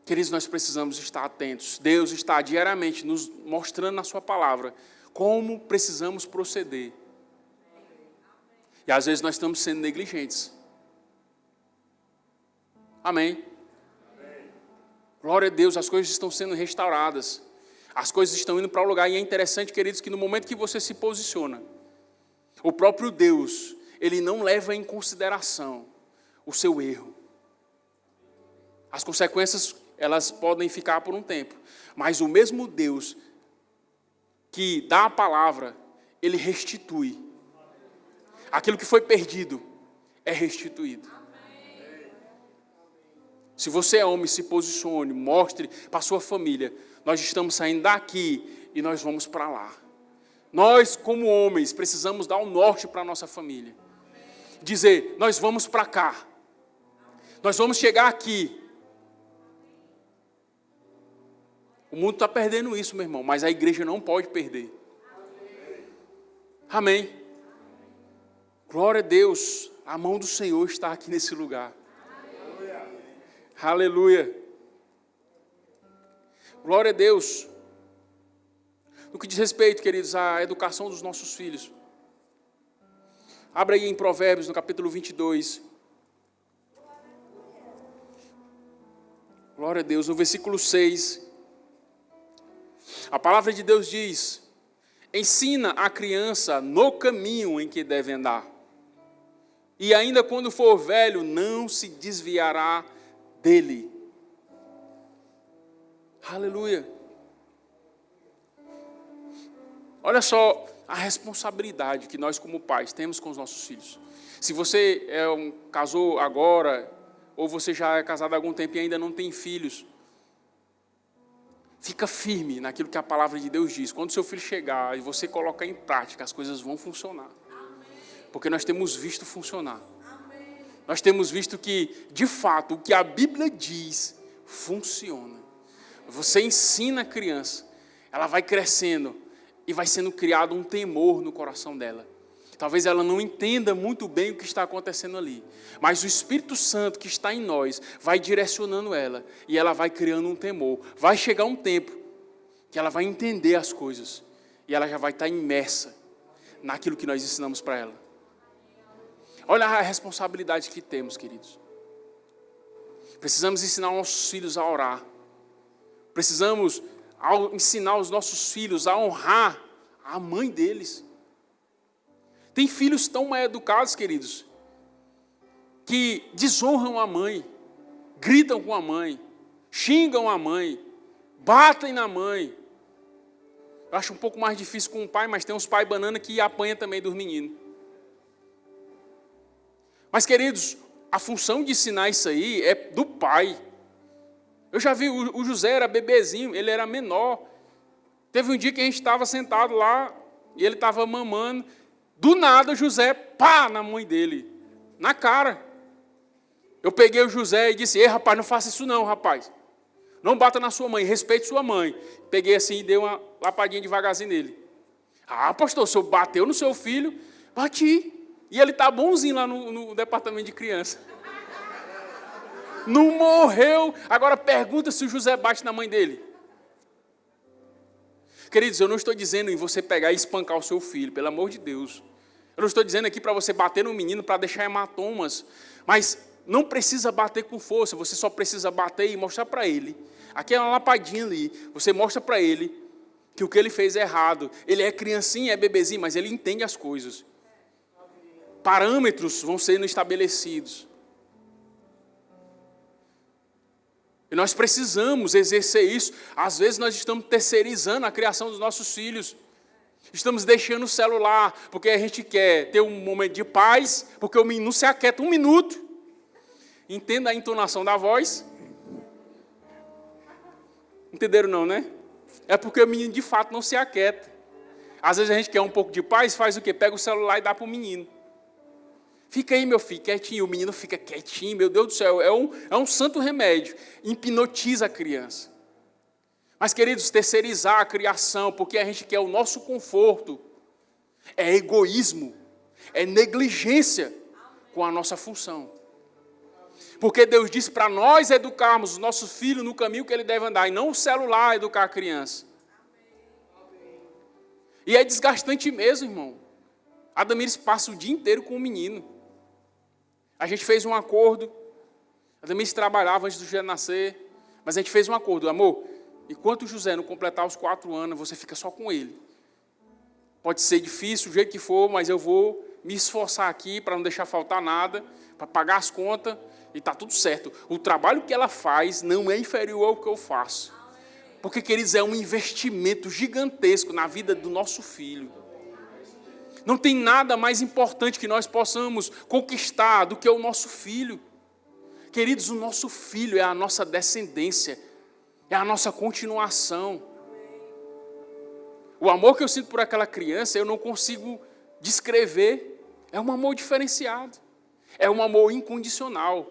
Queridos, nós precisamos estar atentos. Deus está diariamente nos mostrando na sua palavra como precisamos proceder. E às vezes nós estamos sendo negligentes. Amém? Glória a Deus, as coisas estão sendo restauradas. As coisas estão indo para o lugar. E é interessante, queridos, que no momento que você se posiciona, o próprio Deus, Ele não leva em consideração o seu erro. As consequências, elas podem ficar por um tempo. Mas o mesmo Deus que dá a palavra, Ele restitui. Aquilo que foi perdido é restituído. Se você é homem, se posicione, mostre para a sua família. Nós estamos saindo daqui e nós vamos para lá. Nós, como homens, precisamos dar um norte para a nossa família. Dizer, nós vamos para cá. Nós vamos chegar aqui. O mundo está perdendo isso, meu irmão, mas a igreja não pode perder. Amém. Glória a Deus. A mão do Senhor está aqui nesse lugar. Aleluia. Glória a Deus. No que diz respeito, queridos, à educação dos nossos filhos. Abra aí em Provérbios, no capítulo 22. Glória a Deus. No versículo 6. A palavra de Deus diz: ensina a criança no caminho em que deve andar. E ainda quando for velho, não se desviará dele. Aleluia. Olha só a responsabilidade que nós como pais temos com os nossos filhos. Se você casou agora, ou você já é casado há algum tempo e ainda não tem filhos, fica firme naquilo que a palavra de Deus diz. Quando seu filho chegar e você colocar em prática, as coisas vão funcionar. Porque nós temos visto funcionar. Nós temos visto que, de fato, o que a Bíblia diz, funciona. Você ensina a criança, ela vai crescendo e vai sendo criado um temor no coração dela. Talvez ela não entenda muito bem o que está acontecendo ali, mas o Espírito Santo que está em nós vai direcionando ela e ela vai criando um temor. Vai chegar um tempo que ela vai entender as coisas e ela já vai estar imersa naquilo que nós ensinamos para ela. Olha a responsabilidade que temos, queridos. Precisamos ensinar os nossos filhos a orar. Precisamos ensinar os nossos filhos a honrar a mãe deles. Tem filhos tão mal educados, queridos, que desonram a mãe, gritam com a mãe, xingam a mãe, batem na mãe. Eu acho um pouco mais difícil com o pai, mas tem uns pais banana que apanham também dos meninos. Mas, queridos, a função de ensinar isso aí é do pai. Eu já vi, o José era bebezinho, ele era menor. Teve um dia que a gente estava sentado lá, e ele estava mamando. Do nada, José, pá, na mãe dele, na cara. Eu peguei o José e disse: ei, rapaz, não faça isso não, rapaz. Não bata na sua mãe, respeite sua mãe. Peguei assim e dei uma lapadinha devagarzinho nele. Ah, pastor, o senhor bateu no seu filho? Bati. E ele está bonzinho lá no departamento de criança. Não morreu. Agora pergunta se o José bate na mãe dele. Queridos, eu não estou dizendo em você pegar e espancar o seu filho, pelo amor de Deus. Eu não estou dizendo aqui para você bater no menino para deixar hematomas. Mas não precisa bater com força, você só precisa bater e mostrar para ele. Aqui é uma lapadinha ali, você mostra para ele que o que ele fez é errado. Ele é criancinha, é bebezinho, mas ele entende as coisas. Parâmetros vão sendo estabelecidos. E nós precisamos exercer isso. Às vezes nós estamos terceirizando a criação dos nossos filhos. Estamos deixando o celular, porque a gente quer ter um momento de paz, porque o menino não se aquieta um minuto. Entenda a entonação da voz. Entenderam não, né? É porque o menino de fato não se aquieta. Às vezes a gente quer um pouco de paz, faz o quê? Pega o celular e dá para o menino. Fica aí, meu filho, quietinho. O menino fica quietinho, meu Deus do céu. É um santo remédio. Hipnotiza a criança. Mas, queridos, terceirizar a criação, porque a gente quer o nosso conforto, é egoísmo, é negligência com a nossa função. Porque Deus disse para nós educarmos os nossos filhos no caminho que ele deve andar, e não o celular educar a criança. E é desgastante mesmo, irmão. A Damires passa o dia inteiro com o menino. A gente fez um acordo. A Damires trabalhava antes do José nascer. Mas a gente fez um acordo. Amor, enquanto o José não completar os 4 anos, você fica só com ele. Pode ser difícil, do jeito que for, mas eu vou me esforçar aqui para não deixar faltar nada, para pagar as contas, e está tudo certo. O trabalho que ela faz não é inferior ao que eu faço. Porque, queridos, é um investimento gigantesco na vida do nosso filho. Não tem nada mais importante que nós possamos conquistar do que o nosso filho. Queridos, o nosso filho é a nossa descendência, é a nossa continuação. O amor que eu sinto por aquela criança, eu não consigo descrever. É um amor diferenciado. É um amor incondicional.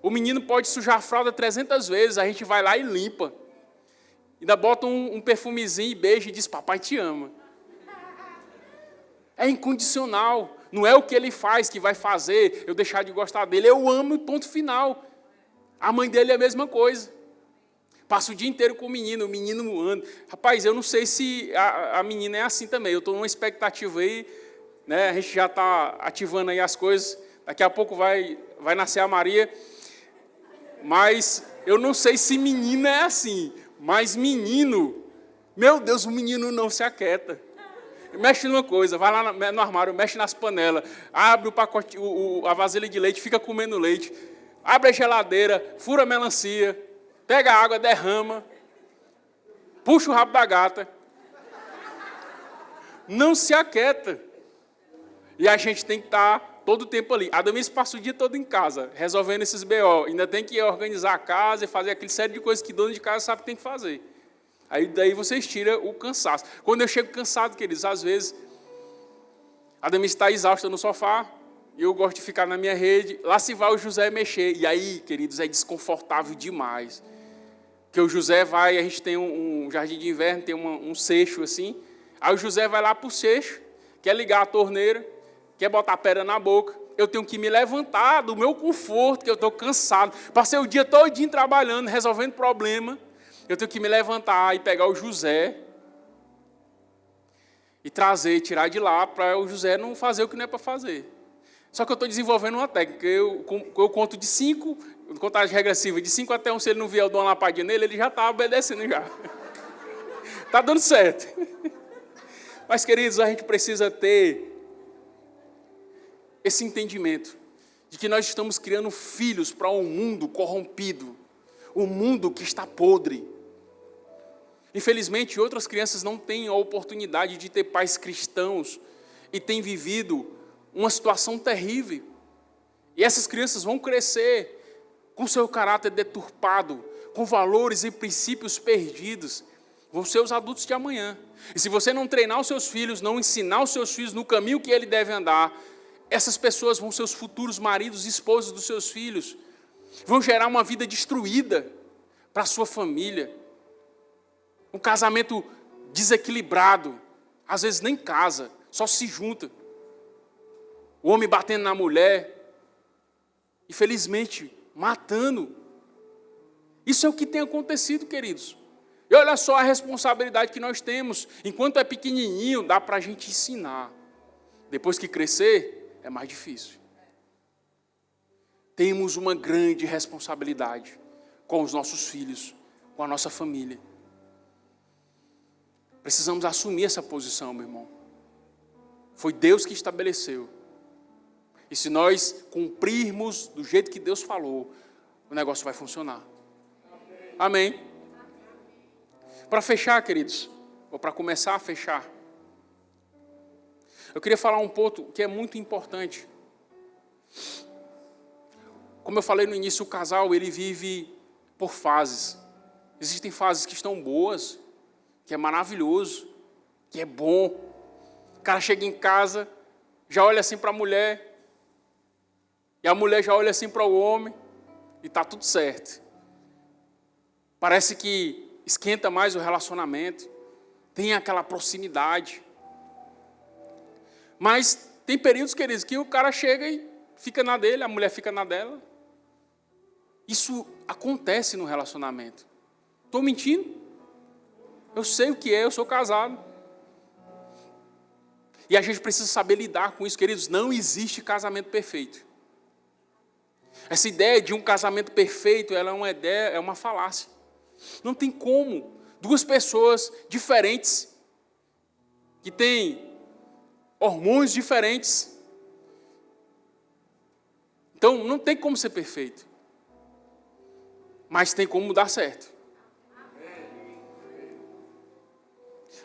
O menino pode sujar a fralda 300 vezes, a gente vai lá e limpa. Ainda bota um perfumezinho e beija e diz, papai te ama. É incondicional. Não é o que ele faz que vai fazer eu deixar de gostar dele. Eu amo e ponto final. A mãe dele é a mesma coisa. Passa o dia inteiro com o menino anda. Rapaz, eu não sei se a menina é assim também. Eu estou numa expectativa aí, né? A gente já está ativando aí as coisas. Daqui a pouco vai nascer a Maria. Mas eu não sei se menina é assim. Mas menino, meu Deus, o menino não se aquieta. Mexe numa coisa, vai lá no armário, mexe nas panelas, abre o pacote, a vasilha de leite, fica comendo leite, abre a geladeira, fura a melancia, pega a água, derrama, puxa o rabo da gata. Não se aquieta. E a gente tem que estar todo o tempo ali. A Damiris passa o dia todo em casa, resolvendo esses BO. Ainda tem que organizar a casa e fazer aquele série de coisas que dono de casa sabe que tem que fazer. Aí daí vocês tiram o cansaço. Quando eu chego cansado, queridos, às vezes, a Damiris está exausta no sofá, e eu gosto de ficar na minha rede, lá se vai o José mexer. E aí, queridos, é desconfortável demais. Porque o José vai, a gente tem um jardim de inverno, tem um seixo assim, aí o José vai lá para o seixo, quer ligar a torneira, quer botar a pedra na boca, eu tenho que me levantar do meu conforto, que eu estou cansado, passei o dia todinho trabalhando, resolvendo problema, eu tenho que me levantar e pegar o José e trazer, tirar de lá, para o José não fazer o que não é para fazer. Só que eu estou desenvolvendo uma técnica, eu conto de 5, contagem regressiva, de 5 até 1, se ele não vier, eu dou uma lapadinha nele, ele já está obedecendo já. Está dando certo. Mas, queridos, a gente precisa ter esse entendimento de que nós estamos criando filhos para um mundo corrompido, um mundo que está podre. Infelizmente, outras crianças não têm a oportunidade de ter pais cristãos e têm vivido uma situação terrível. E essas crianças vão crescer com seu caráter deturpado, com valores e princípios perdidos. Vão ser os adultos de amanhã. E se você não treinar os seus filhos, não ensinar os seus filhos no caminho que ele deve andar, essas pessoas vão ser os futuros maridos e esposas dos seus filhos. Vão gerar uma vida destruída para a sua família. Um casamento desequilibrado. Às vezes nem casa, só se junta. O homem batendo na mulher. E felizmente matando. Isso é o que tem acontecido, queridos. E olha só a responsabilidade que nós temos. Enquanto é pequenininho, dá para a gente ensinar. Depois que crescer, é mais difícil. Temos uma grande responsabilidade com os nossos filhos, com a nossa família. Precisamos assumir essa posição, meu irmão. Foi Deus que estabeleceu. E se nós cumprirmos do jeito que Deus falou, o negócio vai funcionar. Amém? Para fechar, queridos, ou para começar a fechar, eu queria falar um ponto que é muito importante. Como eu falei no início, o casal, ele vive por fases. Existem fases que estão boas, que é maravilhoso, que é bom. O cara chega em casa, já olha assim para a mulher, e a mulher já olha assim para o homem, e está tudo certo. Parece que esquenta mais o relacionamento, tem aquela proximidade. Mas tem períodos, queridos, que o cara chega e fica na dele, a mulher fica na dela. Isso acontece no relacionamento. Estou mentindo? Eu sei o que é, eu sou casado. E a gente precisa saber lidar com isso, queridos. Não existe casamento perfeito. Essa ideia de um casamento perfeito, ela é uma ideia, é uma falácia. Não tem como duas pessoas diferentes, que têm hormônios diferentes. Então, não tem como ser perfeito. Mas tem como dar certo.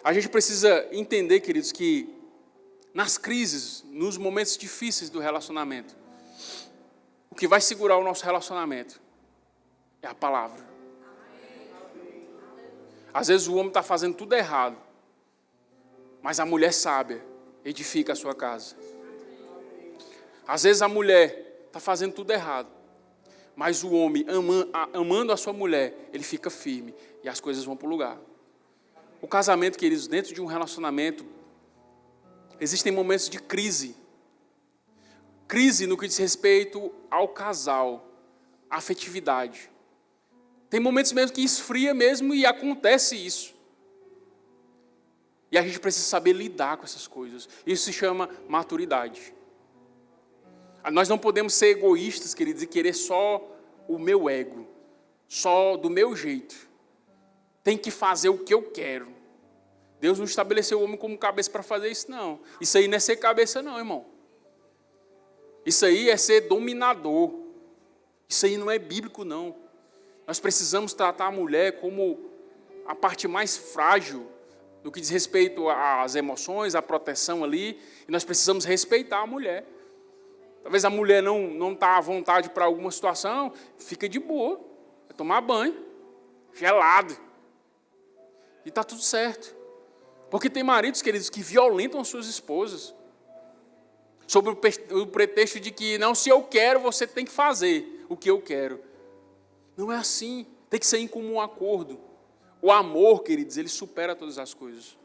A gente precisa entender, queridos, que nas crises, nos momentos difíceis do relacionamento, O que vai segurar o nosso relacionamento é a palavra. Às vezes o homem está fazendo tudo errado, mas a mulher sábia edifica a sua casa. Às vezes a mulher está fazendo tudo errado, mas o homem, amando a sua mulher, ele fica firme e as coisas vão para o lugar. O casamento, queridos, dentro de um relacionamento, existem momentos de crise. Crise no que diz respeito ao casal, à afetividade. Tem momentos mesmo que esfria mesmo e acontece isso. E a gente precisa saber lidar com essas coisas. Isso se chama maturidade. Nós não podemos ser egoístas, queridos, e querer só o meu ego, só do meu jeito. Tem que fazer o que eu quero. Deus não estabeleceu o homem como cabeça para fazer isso, não. Isso aí não é ser cabeça, não, irmão. Isso aí é ser dominador. Isso aí não é bíblico, não. Nós precisamos tratar a mulher como a parte mais frágil no que diz respeito às emoções, à proteção ali. E nós precisamos respeitar a mulher. Talvez a mulher não está à vontade para alguma situação, fica de boa. Vai tomar banho, gelado. E está tudo certo. Porque tem maridos, queridos, que violentam as suas esposas. Sobre o pretexto de que, não, se eu quero, você tem que fazer o que eu quero. Não é assim. Tem que ser em comum acordo. O amor, queridos, ele supera todas as coisas.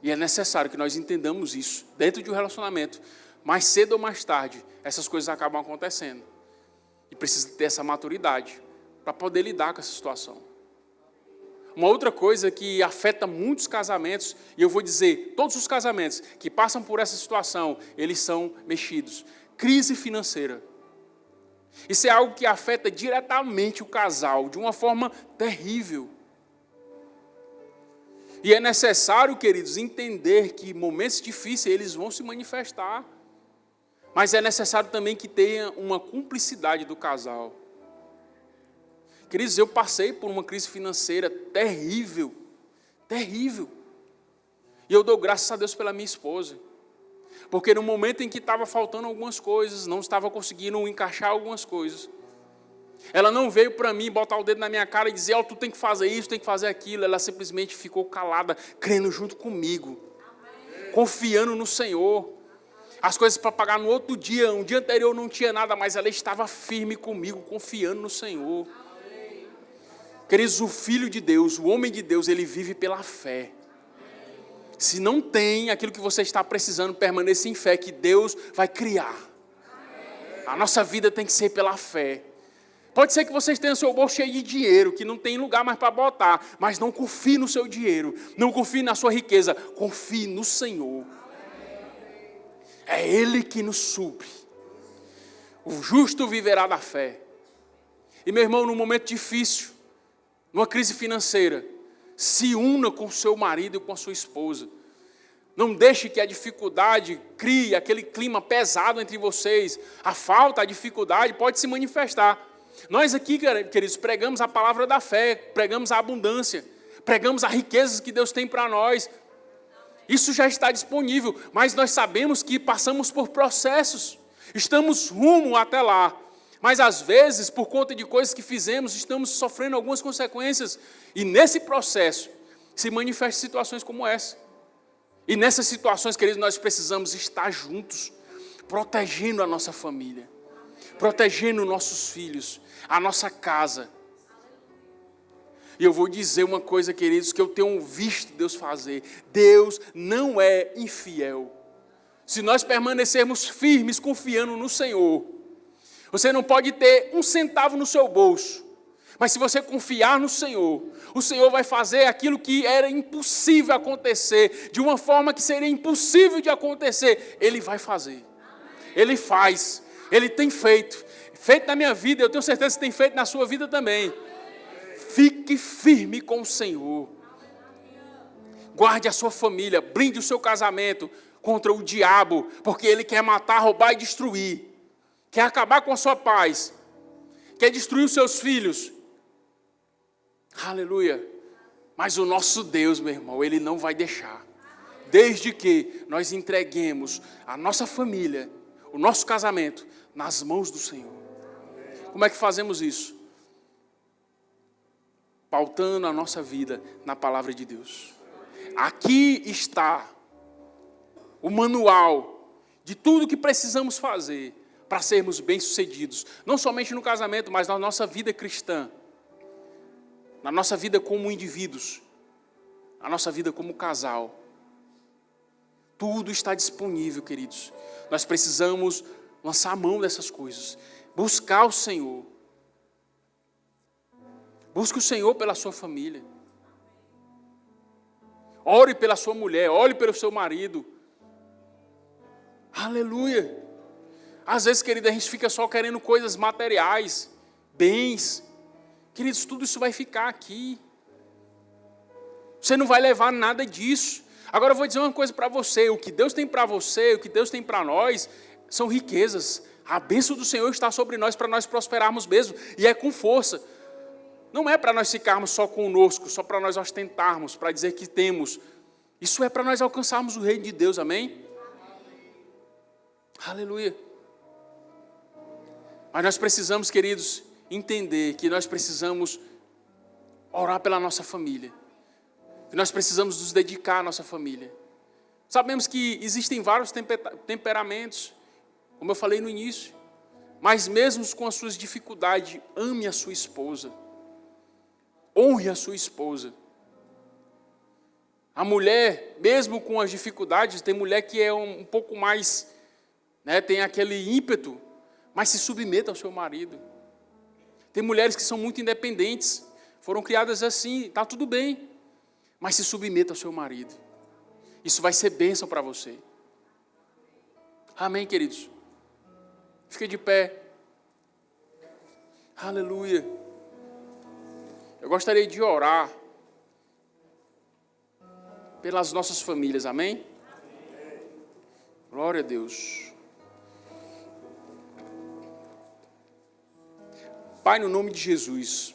E é necessário que nós entendamos isso dentro de um relacionamento. Mais cedo ou mais tarde, essas coisas acabam acontecendo. E precisa ter essa maturidade para poder lidar com essa situação. Uma outra coisa que afeta muitos casamentos, e eu vou dizer, todos os casamentos que passam por essa situação, eles são mexidos. Crise financeira. Isso é algo que afeta diretamente o casal, de uma forma terrível. E é necessário, queridos, entender que momentos difíceis eles vão se manifestar. Mas é necessário também que tenha uma cumplicidade do casal. Queridos, eu passei por uma crise financeira terrível, terrível. E eu dou graças a Deus pela minha esposa. Porque no momento em que estava faltando algumas coisas, não estava conseguindo encaixar algumas coisas, ela não veio para mim botar o dedo na minha cara e dizer, tu tem que fazer isso, tem que fazer aquilo. Ela simplesmente ficou calada, crendo junto comigo, confiando no Senhor. As coisas para pagar no outro dia, um dia anterior não tinha nada, mas ela estava firme comigo, confiando no Senhor. Queridos, o Filho de Deus, o homem de Deus, ele vive pela fé. Se não tem aquilo que você está precisando, permaneça em fé, que Deus vai criar. A nossa vida tem que ser pela fé. Pode ser que vocês tenham seu bolso cheio de dinheiro, que não tem lugar mais para botar, mas não confie no seu dinheiro, não confie na sua riqueza, confie no Senhor. É Ele que nos supre. O justo viverá da fé. E meu irmão, num momento difícil, numa crise financeira, se una com seu marido e com a sua esposa. Não deixe que a dificuldade crie aquele clima pesado entre vocês. A falta, a dificuldade pode se manifestar. Nós aqui, queridos, pregamos a palavra da fé, pregamos a abundância, pregamos as riquezas que Deus tem para nós. Isso já está disponível, mas nós sabemos que passamos por processos. Estamos rumo até lá. Mas às vezes, por conta de coisas que fizemos, estamos sofrendo algumas consequências. E nesse processo, se manifestam situações como essa. E nessas situações, queridos, nós precisamos estar juntos, protegendo a nossa família, protegendo nossos filhos, a nossa casa. E eu vou dizer uma coisa, queridos, que eu tenho visto Deus fazer. Deus não é infiel. Se nós permanecermos firmes, confiando no Senhor, você não pode ter um centavo no seu bolso, mas se você confiar no Senhor, o Senhor vai fazer aquilo que era impossível acontecer, de uma forma que seria impossível de acontecer, Ele vai fazer. Ele faz, Ele tem feito na minha vida, eu tenho certeza que tem feito na sua vida também. Fique firme com o Senhor. Guarde a sua família, blinde o seu casamento contra o diabo, porque ele quer matar, roubar e destruir. Quer acabar com a sua paz, quer destruir os seus filhos. Aleluia. Mas o nosso Deus, meu irmão, Ele não vai deixar. Desde que nós entreguemos a nossa família, o nosso casamento, nas mãos do Senhor. Como é que fazemos isso? Pautando a nossa vida na palavra de Deus. Aqui está o manual de tudo que precisamos fazer para sermos bem-sucedidos, não somente no casamento, mas na nossa vida cristã, na nossa vida como indivíduos, na nossa vida como casal. Tudo está disponível, queridos. Nós precisamos lançar a mão dessas coisas, buscar o Senhor. Busque o Senhor pela sua família. Ore pela sua mulher, ore pelo seu marido. Aleluia. Às vezes, querida, a gente fica só querendo coisas materiais, bens. Queridos, tudo isso vai ficar aqui. Você não vai levar nada disso. Agora eu vou dizer uma coisa para você. O que Deus tem para você, o que Deus tem para nós, são riquezas. A bênção do Senhor está sobre nós para nós prosperarmos mesmo. E é com força. Não é para nós ficarmos só conosco, só para nós ostentarmos, para dizer que temos. Isso é para nós alcançarmos o reino de Deus, amém? Aleluia. Mas nós precisamos, queridos, entender que nós precisamos orar pela nossa família. Que nós precisamos nos dedicar à nossa família. Sabemos que existem vários temperamentos, como eu falei no início. Mas mesmo com as suas dificuldades, ame a sua esposa. Honre a sua esposa. A mulher, mesmo com as dificuldades, tem mulher que é um pouco mais, tem aquele ímpeto, mas se submeta ao seu marido. Tem mulheres que são muito independentes, foram criadas assim, está tudo bem, mas se submeta ao seu marido. Isso vai ser bênção para você. Amém, queridos? Fica de pé. Aleluia. Eu gostaria de orar pelas nossas famílias, amém? Glória a Deus. Pai, no nome de Jesus,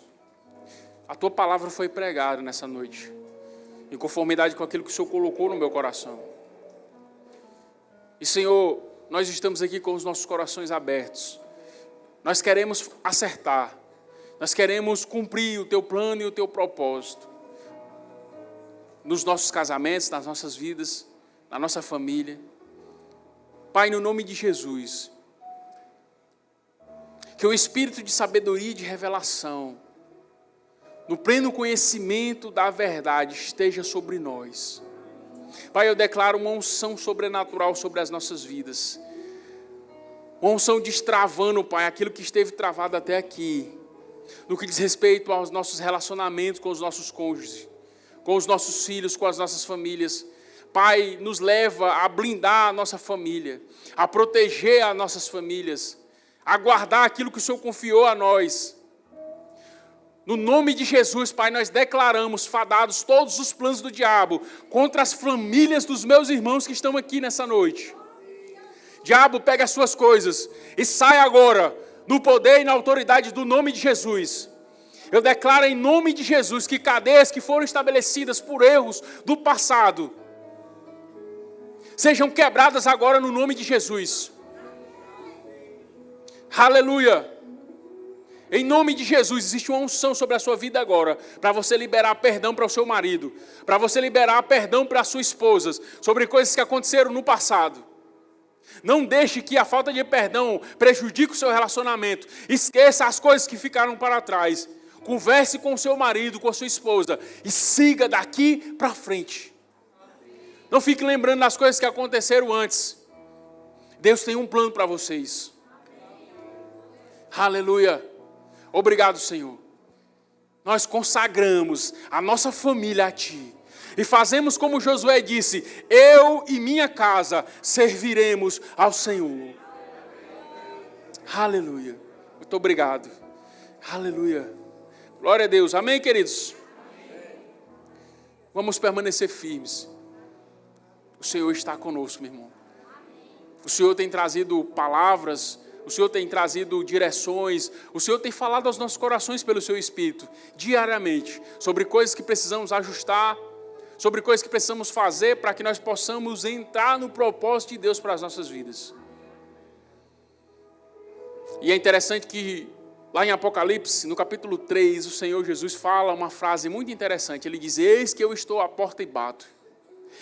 a Tua palavra foi pregada nessa noite, em conformidade com aquilo que o Senhor colocou no meu coração. E, Senhor, nós estamos aqui com os nossos corações abertos. Nós queremos acertar. Nós queremos cumprir o Teu plano e o Teu propósito. Nos nossos casamentos, nas nossas vidas, na nossa família. Pai, no nome de Jesus, que o espírito de sabedoria e de revelação, no pleno conhecimento da verdade, esteja sobre nós. Pai, eu declaro uma unção sobrenatural sobre as nossas vidas. Uma unção destravando, Pai, aquilo que esteve travado até aqui. No que diz respeito aos nossos relacionamentos com os nossos cônjuges, com os nossos filhos, com as nossas famílias. Pai, nos leva a blindar a nossa família, a proteger as nossas famílias, a guardar aquilo que o Senhor confiou a nós. No nome de Jesus, Pai, nós declaramos fadados todos os planos do diabo contra as famílias dos meus irmãos que estão aqui nessa noite. Diabo, pega as suas coisas e sai agora, no poder e na autoridade do nome de Jesus. Eu declaro em nome de Jesus que cadeias que foram estabelecidas por erros do passado sejam quebradas agora no nome de Jesus. Aleluia. Em nome de Jesus, existe uma unção sobre a sua vida agora, para você liberar perdão para o seu marido, para você liberar perdão para a sua esposa, sobre coisas que aconteceram no passado. Não deixe que a falta de perdão prejudique o seu relacionamento. Esqueça as coisas que ficaram para trás. Converse com o seu marido, com a sua esposa e siga daqui para frente. Não fique lembrando das coisas que aconteceram antes. Deus tem um plano para vocês. Aleluia. Obrigado, Senhor. Nós consagramos a nossa família a Ti. E fazemos como Josué disse: eu e minha casa serviremos ao Senhor. Aleluia. Muito obrigado. Aleluia. Glória a Deus. Amém, queridos? Vamos permanecer firmes. O Senhor está conosco, meu irmão. O Senhor tem trazido palavras, o Senhor tem trazido direções, o Senhor tem falado aos nossos corações pelo Seu Espírito, diariamente, sobre coisas que precisamos ajustar, sobre coisas que precisamos fazer para que nós possamos entrar no propósito de Deus para as nossas vidas. E é interessante que lá em Apocalipse, no capítulo 3, o Senhor Jesus fala uma frase muito interessante. Ele diz: eis que eu estou à porta e bato.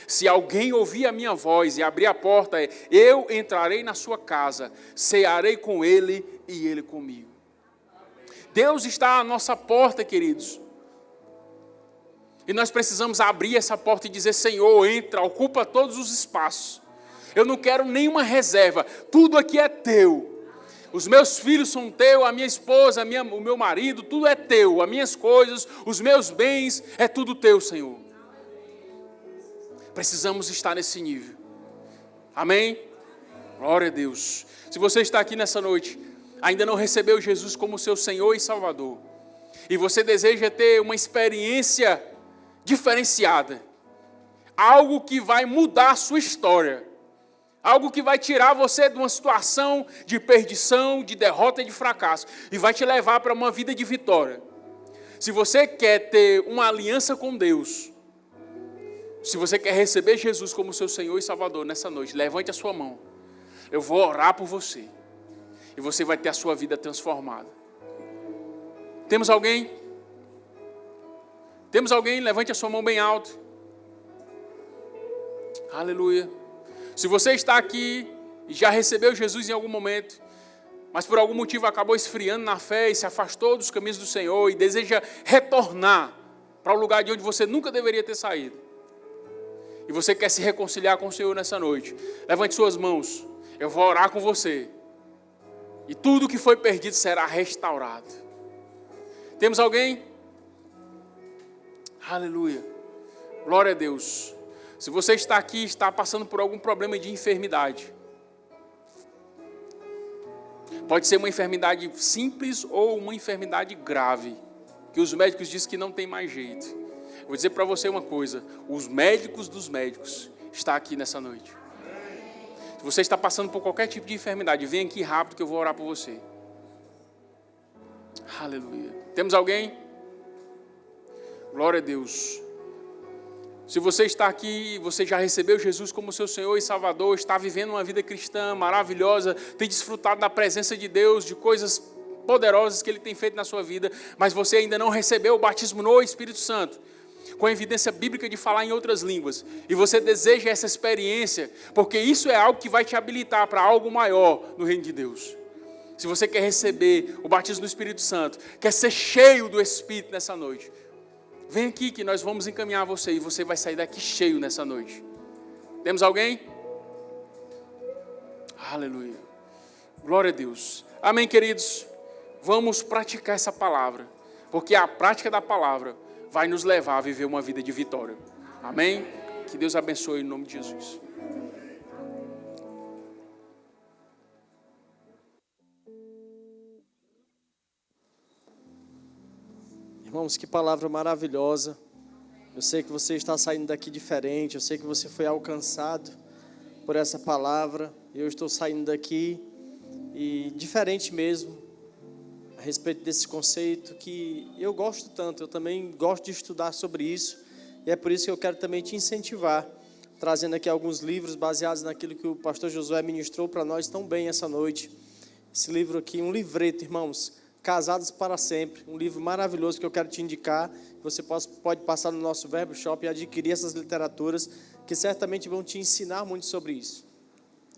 Se alguém ouvir a minha voz e abrir a porta, eu entrarei na sua casa, cearei com ele e ele comigo. Deus está à nossa porta, queridos. E nós precisamos abrir essa porta e dizer: Senhor, entra, ocupa todos os espaços. Eu não quero nenhuma reserva, tudo aqui é teu. Os meus filhos são teus, a minha esposa, o meu marido, tudo é teu. As minhas coisas, os meus bens, é tudo teu, Senhor. Precisamos estar nesse nível. Amém? Glória a Deus. Se você está aqui nessa noite, ainda não recebeu Jesus como seu Senhor e Salvador, e você deseja ter uma experiência diferenciada, algo que vai mudar a sua história, algo que vai tirar você de uma situação de perdição, de derrota e de fracasso, e vai te levar para uma vida de vitória. Se você quer ter uma aliança com Deus, se você quer receber Jesus como seu Senhor e Salvador nessa noite, levante a sua mão. Eu vou orar por você. E você vai ter a sua vida transformada. Temos alguém? Temos alguém? Levante a sua mão bem alto. Aleluia. Se você está aqui e já recebeu Jesus em algum momento, mas por algum motivo acabou esfriando na fé e se afastou dos caminhos do Senhor e deseja retornar para o lugar de onde você nunca deveria ter saído, e você quer se reconciliar com o Senhor nessa noite, levante suas mãos. Eu vou orar com você. E tudo que foi perdido será restaurado. Temos alguém? Aleluia. Glória a Deus. Se você está aqui e está passando por algum problema de enfermidade, pode ser uma enfermidade simples ou uma enfermidade grave, que os médicos dizem que não tem mais jeito. Vou dizer para você uma coisa: os médicos dos médicos estão aqui nessa noite. Se você está passando por qualquer tipo de enfermidade, vem aqui rápido que eu vou orar por você. Aleluia. Temos alguém? Glória a Deus. Se você está aqui, você já recebeu Jesus como seu Senhor e Salvador, está vivendo uma vida cristã maravilhosa, tem desfrutado da presença de Deus, de coisas poderosas que Ele tem feito na sua vida, mas você ainda não recebeu o batismo no Espírito Santo, com a evidência bíblica de falar em outras línguas, e você deseja essa experiência, porque isso é algo que vai te habilitar para algo maior no reino de Deus. Se você quer receber o batismo do Espírito Santo, quer ser cheio do Espírito nessa noite, vem aqui que nós vamos encaminhar você, e você vai sair daqui cheio nessa noite. Temos alguém? Aleluia. Glória a Deus. Amém, queridos? Vamos praticar essa palavra, porque a prática da palavra vai nos levar a viver uma vida de vitória. Amém? Que Deus abençoe em nome de Jesus. Irmãos, que palavra maravilhosa. Eu sei que você está saindo daqui diferente, eu sei que você foi alcançado por essa palavra. Eu estou saindo daqui e diferente mesmo, a respeito desse conceito que eu gosto tanto. Eu também gosto de estudar sobre isso, e é por isso que eu quero também te incentivar, trazendo aqui alguns livros baseados naquilo que o pastor Josué ministrou para nós tão bem essa noite. Esse livro aqui, um livreto, irmãos, Casados para Sempre, um livro maravilhoso que eu quero te indicar. Você pode passar no nosso Verbo Shop e adquirir essas literaturas, que certamente vão te ensinar muito sobre isso.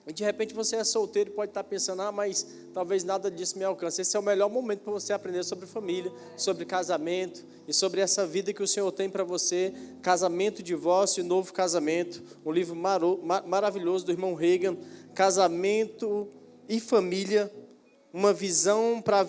E de repente você é solteiro e pode estar pensando: mas talvez nada disso me alcance. Esse é o melhor momento para você aprender sobre família, sobre casamento e sobre essa vida que o Senhor tem para você. Casamento, Divórcio e Novo Casamento, um livro maravilhoso do irmão Reagan. Casamento e Família, uma visão para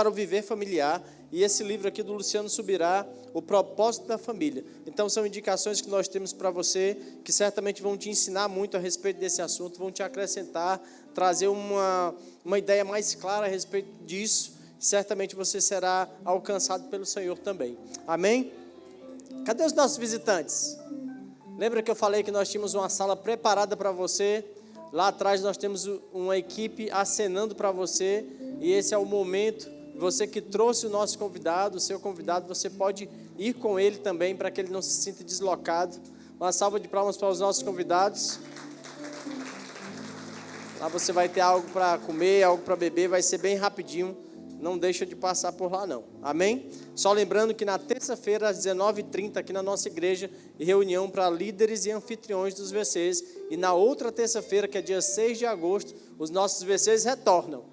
o viver familiar. E esse livro aqui do Luciano Subirá, O Propósito da Família. Então são indicações que nós temos para você, que certamente vão te ensinar muito a respeito desse assunto, vão te acrescentar, trazer uma ideia mais clara a respeito disso. Certamente você será alcançado pelo Senhor também. Amém? Cadê os nossos visitantes? Lembra que eu falei que nós tínhamos uma sala preparada para você? Lá atrás nós temos uma equipe acenando para você, e esse é o momento. Você que trouxe o nosso convidado, o seu convidado, você pode ir com ele também, para que ele não se sinta deslocado. Uma salva de palmas para os nossos convidados. Lá você vai ter algo para comer, algo para beber, vai ser bem rapidinho. Não deixa de passar por lá não, amém? Só lembrando que na terça-feira às 19h30 aqui na nossa igreja, reunião para líderes e anfitriões dos VCs. E na outra terça-feira, que é dia 6 de agosto, os nossos VCs retornam.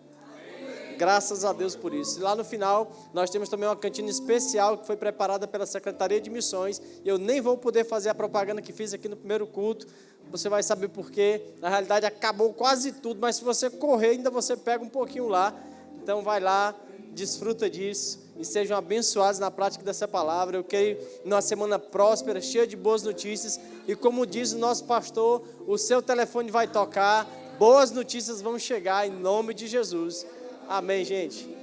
Graças a Deus por isso. E lá no final, nós temos também uma cantina especial que foi preparada pela Secretaria de Missões. E eu nem vou poder fazer a propaganda que fiz aqui no primeiro culto. Você vai saber por quê. Na realidade, acabou quase tudo, mas se você correr, ainda você pega um pouquinho lá. Então vai lá, desfruta disso e sejam abençoados na prática dessa palavra. Eu creio numa semana próspera, cheia de boas notícias. E como diz o nosso pastor, o seu telefone vai tocar, boas notícias vão chegar em nome de Jesus. Amém, gente.